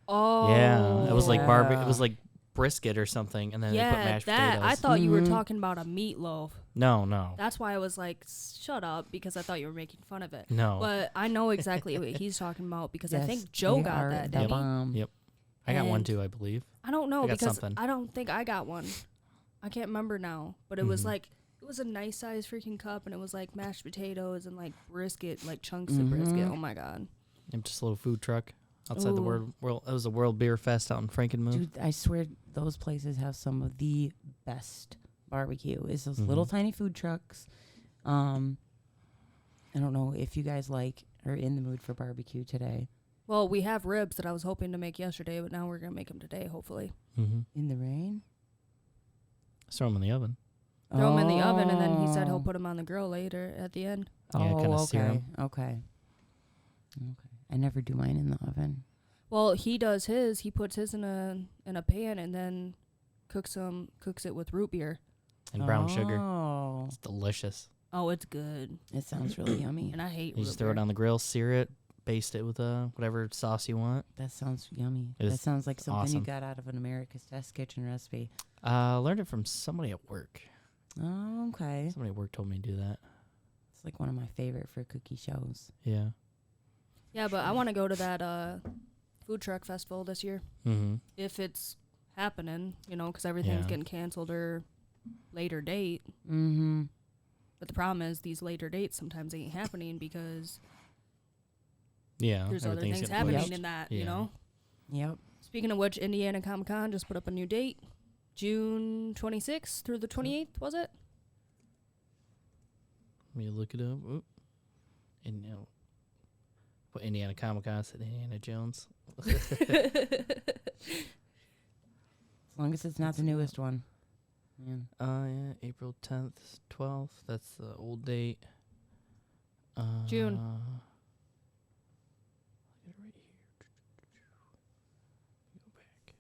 Oh. Yeah, it was like It Yeah. was like brisket or something, and then they put Yeah, mashed that. potatoes. I thought you were Mhm. talking about a meatloaf. No, That's why I was like, shut up, because I thought you were making fun of it. no. But I know exactly what he's talking about because I Yes, think Joe they got are that. the Didn't he? bomb. Yep. I got one and- too, I believe. I don't know I got because something. I don't think I got one. I can't remember now, but it was Mhm. like it was a nice size freaking cup, and it was like mashed potatoes and like brisket, like chunks of brisket. Mhm. Oh my god! And just a little food truck outside the Ooh. world. It was a World Beer Fest out in Frankenmuth. Dude, I swear those places have some of the best barbecue. Is those little Mhm. tiny food trucks. I don't know if you guys are in the mood for barbecue today. Well, we have ribs that I was hoping to make yesterday, but now we're gonna make them today, hopefully. Mm-hmm. In the rain? Throw them in the oven. Throw them in the oven, and then he said he'll Oh. put them on the grill later at the end. Yeah, kinda okay. sear 'em. Okay. I never do mine in the oven. Well, he does his. He puts his in a pan and then cooks it with root beer. And brown sugar. Oh, It's delicious. Oh, it's good, it sounds really yummy. and I hate You root just throw beer. it on the grill, sear it, baste it with whatever sauce you want. That sounds yummy. It That is sounds like something awesome. you got out of an America's Test Kitchen recipe. Learned it from somebody at work. Oh, okay. Somebody at work told me to do that. It's like one of my favorite for cookie shows. Yeah. Yeah, but I want to go to that food truck festival this year Mm-hmm. if it's happening, because everything's Yeah. getting canceled or later date. Mm-hmm. But the problem is these later dates sometimes ain't happening because Yeah. there's other everything's things getting happening pushed. in that, Yeah. Yep. Speaking of which, Indiana Comic Con just put up a new date. June 26th through the 28th, was it? Let me look it up. Oop. And put Indiana Comic Con said Indiana Jones. As long as it's not the newest one. Man. Yeah, April 10th, 12th. That's the old date. June. Look at it right here. Go back.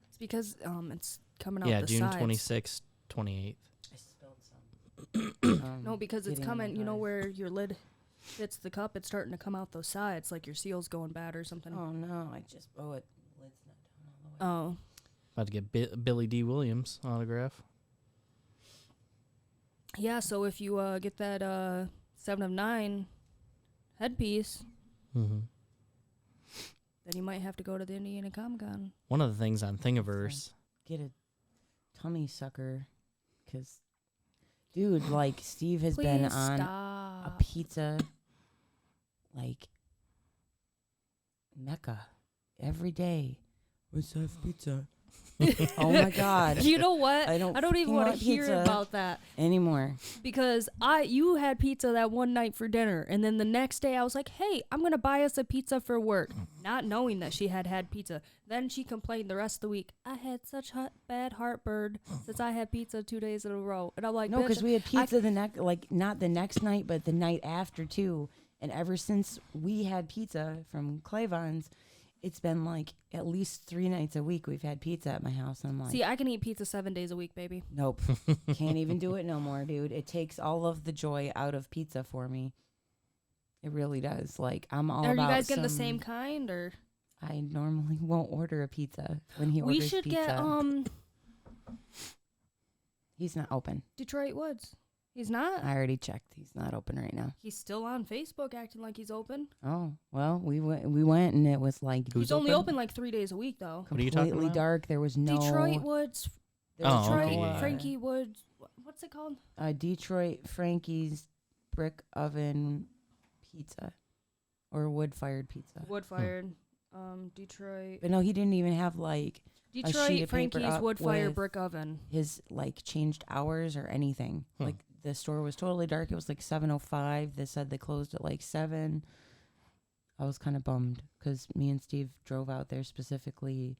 It's because it's coming out Yeah, the June sides. 26th, 28th. I spilled some. No, because it's getting in coming, the car. where your lid hits the cup, it's starting to come out those sides, like your seal's going bad or something. Oh no! It. Lid's not down all the way. Oh. About to get Billy D. Williams autograph. Yeah, so if you get that 7 of 9 headpiece, Mm-hmm. then you might have to go to the Indiana Comic Con. One of the things on Thingiverse. Get a tummy sucker, cause, dude, like Steve has been Please on a stop. pizza, like Mecca, every day. Let's have pizza. Oh my God. You know what? I don't even fucking want want to hear pizza about that anymore. because you had pizza that one night for dinner, and then the next day I was like, "Hey, I'm gonna buy us a pizza for work," not knowing that she had pizza. Then she complained the rest of the week. I had such bad heartburn since I had pizza 2 days in a row, and I'm like, No, because "Bitch, we had pizza the next, like not the next night, but the night after too. And ever since we had pizza from Clavon's, it's been like at least 3 nights a week we've had pizza at my house. And I'm like, See, I can eat pizza 7 days a week, baby." nope, can't even do it no more, dude. It takes all of the joy out of pizza for me. It really does. Like I'm all Are you about guys getting the some- same kind, or I normally won't order a pizza when he we orders should pizza. get He's not open. Detroit Woods? He's not. I already checked. He's not open right now. He's still on Facebook acting like he's open. Oh well, we went and it was like Who's He's only open like 3 days a week though. What are you talking completely about? dark. There was no Detroit Woods. there was Oh, Detroit okay, yeah. Frankie Woods. What's it called? Detroit Frankie's brick oven pizza or wood fired pizza. Wood fired. Detroit. But no, he didn't even have like sheet Detroit of paper Frankie's up wood fired with brick oven. his like changed hours or anything. Like the store was totally dark. It was like 7:05. They said they closed at like 7. I was kind of bummed because me and Steve drove out there specifically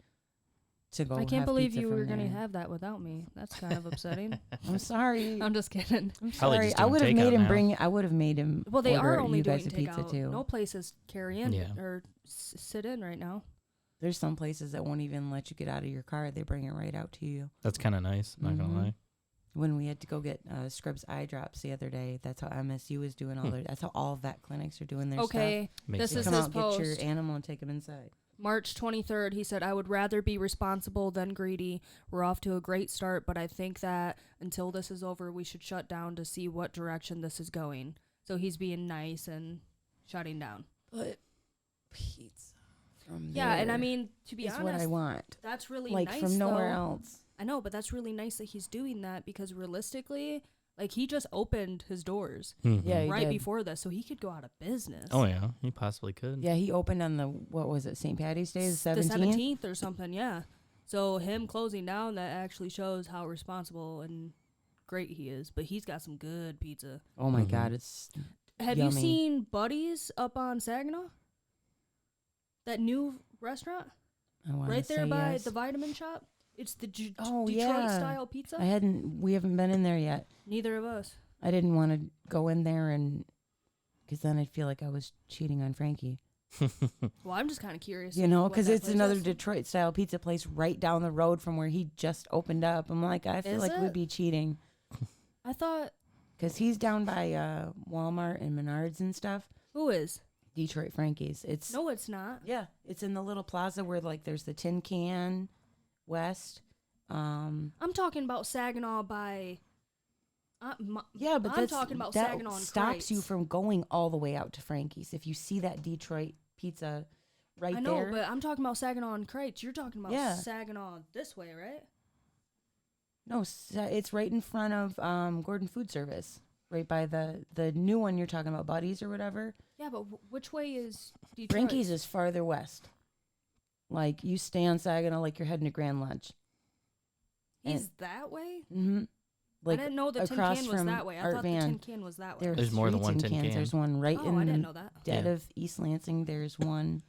to go. I can't have believe pizza you from were gonna there. have that without me. That's kind of upsetting. I'm sorry. I'm just kidding. I'm Probably sorry. just I doing would have takeout made him now. bring. I would have made him. Well, they order are only you doing guys a pizza takeout. too. No places carry in Yeah. or sit in right now. There's some places that won't even let you get out of your car. They bring it right out to you. That's kind of nice. Not Mhm. gonna lie. When we had to go get Scripps eye drops the other day, that's how MSU is doing all their. That's how all vet clinics are doing their Okay, Makes this stuff. is sense. Come his out, post. get your animal, and take them inside. March 23rd, he said, "I would rather be responsible than greedy. We're off to a great start, but I think that until this is over, we should shut down to see what direction this is going." So he's being nice and shutting down. But pizza from Yeah, and I there mean, to be is honest, what I want. that's really Like nice, from nowhere though. else. I know, but that's really nice that he's doing that because realistically, like, he just opened his doors Mhm. Yeah, he right did. before this, so he could go out of business. Oh yeah, he possibly could. Yeah, he opened on the what was it, St. Patty's Day, the The 17th. 17th or something, yeah. So him closing down, that actually shows how responsible and great he is. But he's got some good pizza. Oh my Mhm. God, it's Have you Yummy. seen Buddy's up on Saginaw? That new restaurant? I wanna Right there say by yes. the vitamin shop? It's the Oh, Detroit yeah. style pizza? We haven't been in there yet. Neither of us. I didn't want to go in there and because then I'd feel like I was cheating on Frankie. Well, I'm just kind of curious. You know, what because that it's place another is. Detroit style pizza place right down the road from where he just opened up. I'm like, I feel Is like it? we'd be cheating I thought, because he's down by Walmart and Menards and stuff. who is? Detroit Frankie's. It's No, it's not. yeah, it's in the little plaza where like there's the Tin Can West. I'm talking about Saginaw by. Yeah, but I'm that's, talking about that Saginaw and stops you Kreitz. from going all the way out to Frankie's. If you see that Detroit pizza right I know, there. but I'm talking about Saginaw and Kreitz. You're talking about Yeah. Saginaw this way, right? No, it's right in front of Gordon Food Service, right by the new one you're talking about, Buddy's or whatever. Yeah, but which way is Detroit? Frankie's is farther west. Like you stay on Saginaw like you're heading to Grand Lodge. He's that way? Mm-hmm. Like I didn't know the tin across can was from that way. I Art thought Van. the tin can was that way. There's more than 3 one tin can. There's one right Oh, in I didn't the know that. dead Yeah. of East Lansing. There's one.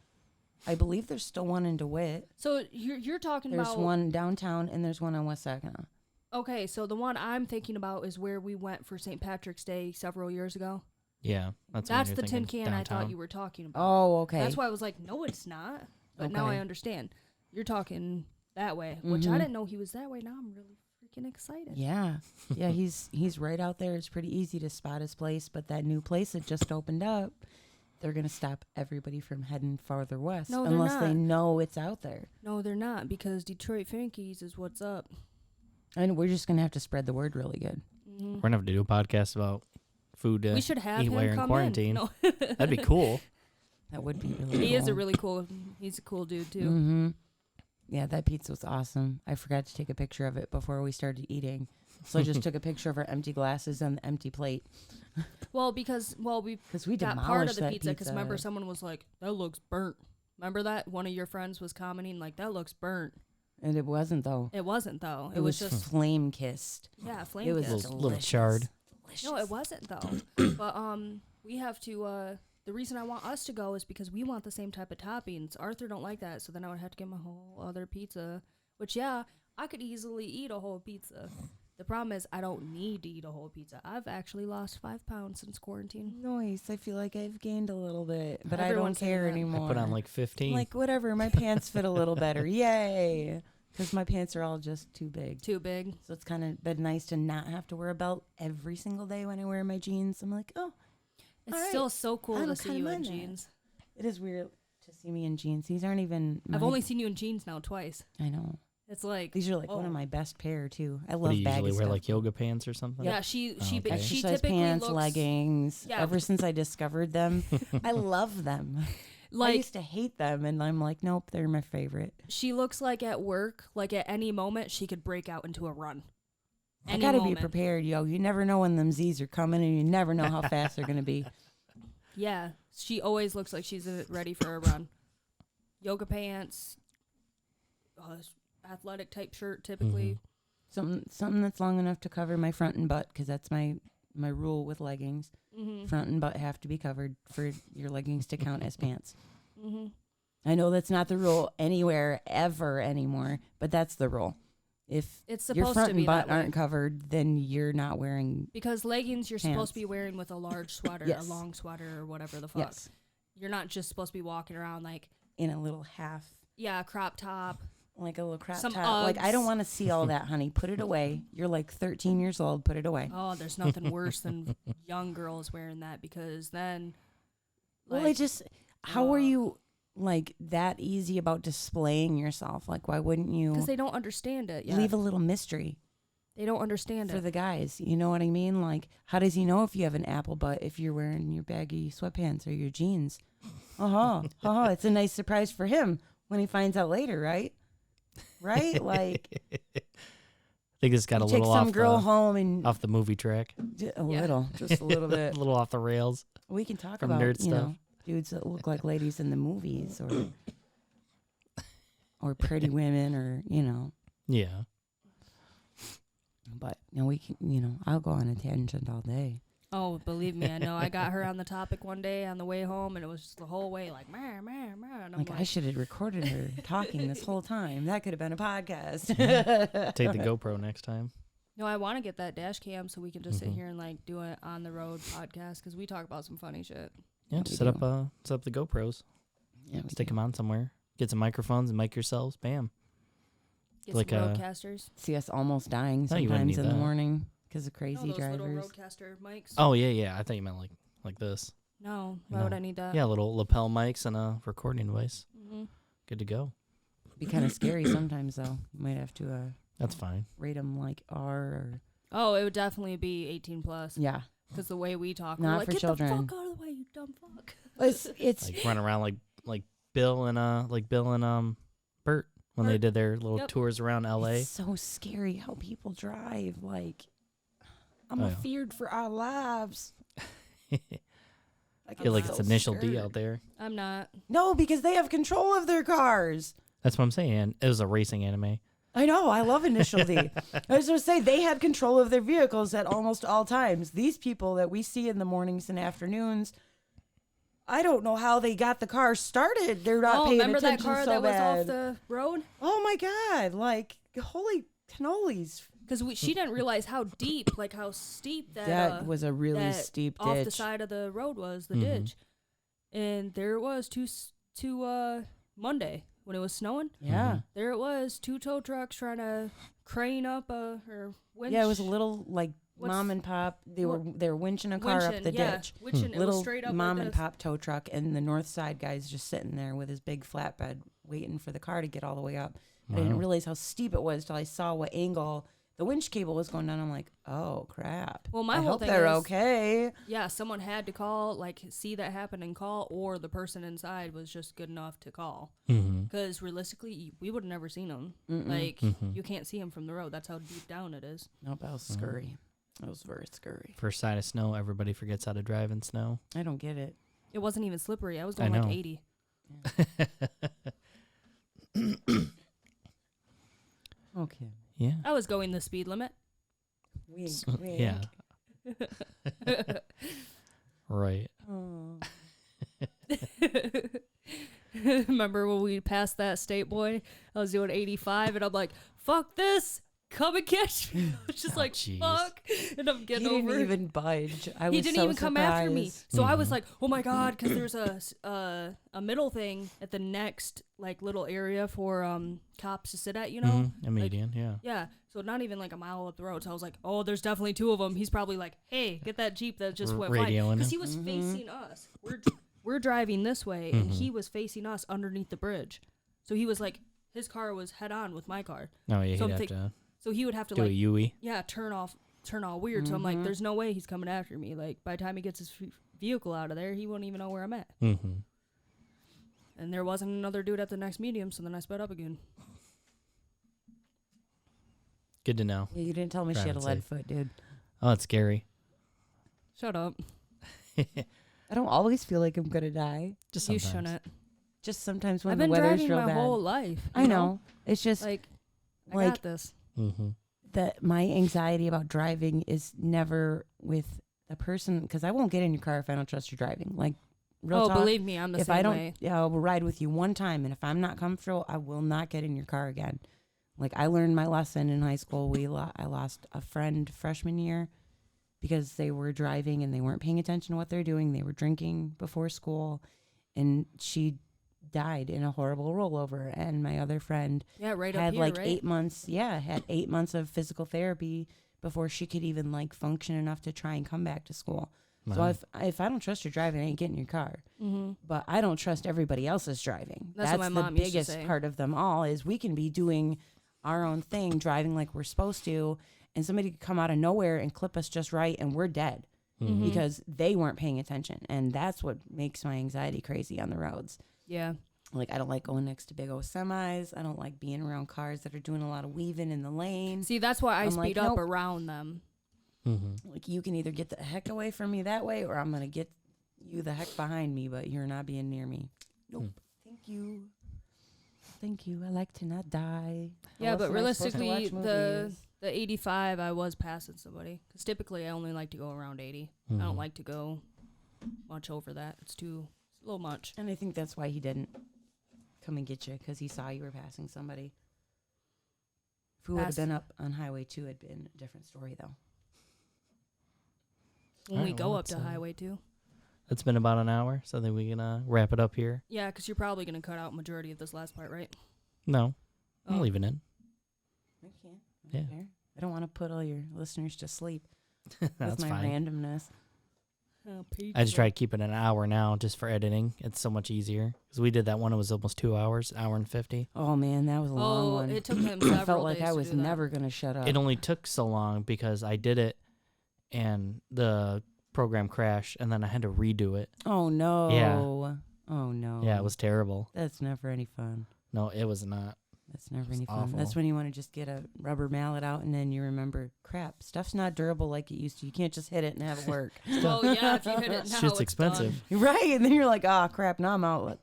I believe there's still one in DeWitt. So you're talking There's about one downtown and there's one on West Saginaw. Okay, so the one I'm thinking about is where we went for St. Patrick's Day several years ago. Yeah, that's the tin can I thought you were talking about. Oh, okay. That's why I was like, no, it's not. But now I Okay. understand. You're talking that way, which I Mhm. didn't know he was that way. Now I'm really freaking excited. Yeah, yeah. He's right out there. It's pretty easy to spot his place. But that new place that just opened up, they're gonna stop everybody from heading farther west No, they're unless they not. know it's out there. No, they're not because Detroit Frankie's is what's up. And we're just gonna have to spread the word really good. Mhm. We're gonna have to do a podcast about food. We should have eat him while you're in come quarantine. in. No. That'd be cool. That would be really. He is a cool. really cool. He's a cool dude too. Mm-hmm. Yeah, that pizza was awesome. I forgot to take a picture of it before we started eating, so I just took a picture of our empty glasses and the empty plate Well, because we because we got demolished part of the that pizza. Because remember, someone was like, "That looks burnt." Remember that one of your friends was commenting like, "That looks burnt." And it wasn't though. It wasn't though. It was just flame kissed. yeah, flame It was kiss. little charred. Delicious. No, it wasn't though. But we have to. The reason I want us to go is because we want the same type of toppings. Arthur don't like that, so then I would have to get my whole other pizza. Which yeah, I could easily eat a whole pizza. The problem is I don't need to eat a whole pizza. I've actually lost 5 pounds since quarantine. Nice. I feel like I've gained a little bit, but Everyone I don't said care that. anymore. I put on like 15. Like whatever. My pants fit a little better. Yay! Because my pants are all just too big. Too big. So it's kind of been nice to not have to wear a belt every single day when I wear my jeans. I'm like, oh, It's all right. still so cool I to don't see kinda you in mind that. jeans. It is weird to see me in jeans. These aren't even. I've my- only seen you in jeans now twice. I know. It's like These are like one oh. of my best pair too. I what love do you baggy usually wear, stuff. like yoga pants or something? yeah. She Okay. she Exercise typically pants, looks leggings. Yeah. Ever since I discovered them, I love them. I like used to hate them, and I'm like, nope, they're my favorite. she looks like at work. Like at any moment she could break out into a run. I Any gotta moment. be prepared, yo. You never know when them Z's are coming, and you never know how fast they're gonna be. Yeah, she always looks like she's ready for a run. Yoga pants, athletic type shirt typically. Something that's long enough to cover my front and butt, because that's my rule with leggings. Mm-hmm. Front and butt have to be covered for your leggings to count as pants. Mm-hmm. I know that's not the rule anywhere ever anymore, but that's the rule. If It's your supposed front to be and butt that way. aren't covered, then you're not wearing. Because leggings you're Pants. supposed to be wearing with a large sweater, Yes. a long sweater, or whatever the fuck. Yes, You're not just supposed to be walking around like, in a little half, yeah, crop top. like a little crop Some top. Like I don't Uggs. want to see all that, honey. Put it away. You're like 13 years old. Put it away. Oh, there's nothing worse than young girls wearing that because then. Well, I just. How are ugh. you like that easy about displaying yourself? Like, why wouldn't you Because they don't understand it. Yeah. leave a little mystery They don't understand for it. the guys? You know what I mean? Like, how does he know if you have an apple butt if you're wearing your baggy sweatpants or your jeans? It's a nice surprise for him when he finds out later, right? Right? Like, I think this got a you take little some off girl the, home and off the movie track. a Yeah. little, just a little A bit. little off the rails. We can talk From about nerd you stuff. know dudes that look like ladies in the movies or pretty women or Yeah. But we can I'll go on a tangent all day. Oh, believe me, I know. I got her on the topic one day on the way home, and it was just the whole way like, meh, meh, meh. And I'm Like, like, I should have recorded her talking this whole time. That could have been a podcast. Take the GoPro next time. no, I want to get that dash cam so we can just sit Mhm. here and like do an on the road podcast because we talk about some funny shit. Yeah, we just set do. up the GoPros. Yeah, we Stick do. them on somewhere. Get some microphones and mic yourselves. Bam. Get Like, some roadcasters. See us almost dying No, you wouldn't sometimes need in the that. morning because of No, crazy those little drivers. roadcaster mics. Oh yeah. I thought you meant like this. No, why would No. I need that? Yeah, little lapel mics and a recording device. Mm-hmm. Good to go. Be kind of scary sometimes, though. You might have to That's fine. rate them like R or Oh, it would definitely be 18 plus yeah. because the way we talk, Not we're like, for get children. the fuck out of the way, you dumb fuck. It's Like run around like Bill and Bert when they Bert. did their little Yep. tours around LA. It's so scary how people drive. Like, I'm Oh, yeah. feared for our lives. I feel like I'm it's so Initial D scared. out there. I'm not. No, because they have control of their cars. That's what I'm saying. It was a racing anime. I know. I love Initial D. I was going to say they had control of their vehicles at almost all times. These people that we see in the mornings and afternoons, I don't know how they got the car started. They're not Oh, paying remember that attention car so that was bad. off the road? Oh my God! Like holy cannolis! Because she didn't realize how deep, like how steep that, That was a really that steep off the ditch. side of the road was, the Mhm. ditch. And there it was to Monday when it was snowing. Yeah, There it was, 2 tow trucks trying to crane up or winch. yeah. It was a little like What's- mom and pop. They were winching a car winching, up the yeah, ditch. winching. It was Little straight up mom like and this. pop tow truck, and the north side guy's just sitting there with his big flatbed, waiting for the car to get all the way up. I didn't Wow. realize how steep it was till I saw what angle the winch cable was going down. I'm like, oh crap. Well, my I whole hope thing they're is- okay. Yeah, someone had to call, like, see that happen and call, or the person inside was just good enough to call. Mm-hmm. Because realistically, we would have never seen them. Mm-mm. Like, Mhm. you can't see them from the road. That's how deep down it is. Nope, that was scurry. That was very scurry. First sign of snow, everybody forgets how to drive in snow. I don't get it. It wasn't even slippery. I was I doing like know. 80. Okay. Yeah. I was going the speed limit. Wink, Yeah. Right. Oh. Remember when we passed that state boy? I was doing 85, and I'm like, "Fuck this! Come and catch me!" I was just Oh, like, jeez. "Fuck!" And I'm He getting didn't over. even budge. I He was didn't so even come after me. surprised. So I was Mhm. like, "Oh my god!" Because there's a middle thing at the next like little area for cops to sit at. You know? Mhm. A median, yeah. Yeah. So not even like a mile up the road. So I was like, "Oh, there's definitely two of them." He's probably like, "Hey, get that Jeep that just went flying." Radioing Because him. he was Mhm. facing us. We're driving this way, and Mhm. he was facing us underneath the bridge. So he was like, his car was head on with my car. No, yeah, he'd have Something- to So he would have to do a like, Yui. yeah, turn all weird. So I'm like, Mhm. there's no way he's coming after me. Like by the time he gets his vehicle out of there, he won't even know where I'm at. Mm-hmm. And there wasn't another dude at the next medium, so then I sped up again. Good to know. Yeah, you didn't tell me she had a Driving lead safe. foot, dude. Oh, it's scary. Shut up. I don't always feel like I'm gonna die. Just You sometimes. shouldn't. Just sometimes when I've the been weather's driving real my bad. whole life. I you know. It's just Like, I Like- got this. Mm-hmm. that my anxiety about driving is never with the person, because I won't get in your car if I don't trust your driving. Like, real Oh, talk. believe me, I'm the If same I don't, way. yeah, I'll ride with you one time, and if I'm not comfortable, I will not get in your car again. Like, I learned my lesson in high school. I lost a friend freshman year because they were driving and they weren't paying attention to what they're doing. They were drinking before school, and she died in a horrible rollover. And my other friend Yeah, right up had here, like right? 8 months. Yeah, had 8 months of physical therapy before she could even like function enough to try and come back to school. So Wow. if I don't trust your driving, I ain't getting in your car. Mm-hmm. But I don't trust everybody else's driving. That's what my the mom used to biggest say. part of them all is we can be doing our own thing, driving like we're supposed to, and somebody could come out of nowhere and clip us just right, and we're dead Mhm. because they weren't paying attention. And that's what makes my anxiety crazy on the roads. Yeah. Like, I don't like going next to big old semis. I don't like being around cars that are doing a lot of weaving in the lane. See, that's why I I'm speed like, up nope. around them. Mm-hmm. Like, you can either get the heck away from me that way, or I'm going to get you the heck behind me, but you're not being near me. Nope. Hmm. Thank you. Thank you. I like to not die. How Yeah, else but am I supposed to realistically, watch the movies? 85, I was passing somebody. Because typically, I only like to go around 80. I Mhm. don't like to go much over that. It's a little much. And I think that's why he didn't come and get you, because he saw you were passing somebody. If we would have Pass- been up on Highway 2, it'd been a different story, though. When we Alright, go well, up to that's, Highway 2. It's been about an hour, so I think we can wrap it up here. Yeah, because you're probably going to cut out majority of this last part, right? No, I'm Oh. leaving it. I can't. Yeah. I don't want to put all your listeners to sleep That's with my fine. randomness. Oh, I just try to keep it an hour now just for editing. It's so much easier. Because we did that one, it was almost 2 hours, hour and 50. Oh man, that was a long Oh, one. it took him several I felt like days I to was do that. never gonna shut up. It only took so long because I did it and the program crashed and then I had to redo it. Oh no. Yeah. Oh no. Yeah, it was terrible. That's never any fun. No, it was not. That's never It's any fun. awful. That's when you want to just get a rubber mallet out and then you remember, crap, stuff's not durable like it used to. You can't just hit it and have it work. Well, yeah, if you hit it now, Shit's it's expensive. done. Right? And then you're like, ah, crap, now I'm out.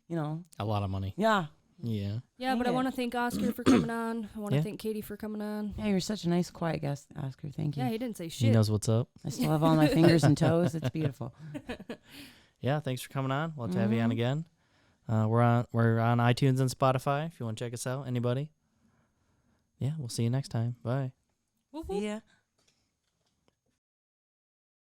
You know. A lot of money. Yeah. Yeah. Yeah, but I Dang it. want to thank Oscar for coming on. I want to Yeah. thank Katie for coming on. Yeah, you're such a nice, quiet guest, Oscar. Thank you. Yeah, he didn't say He shit. knows what's up. I still have all my fingers and toes. It's beautiful. Yeah, thanks for coming on. We'll have to have you on Mhm. again. We're on iTunes and Spotify if you want to check us out. Anybody? Yeah, we'll see you next time. Bye. Whoop, whoop. See ya.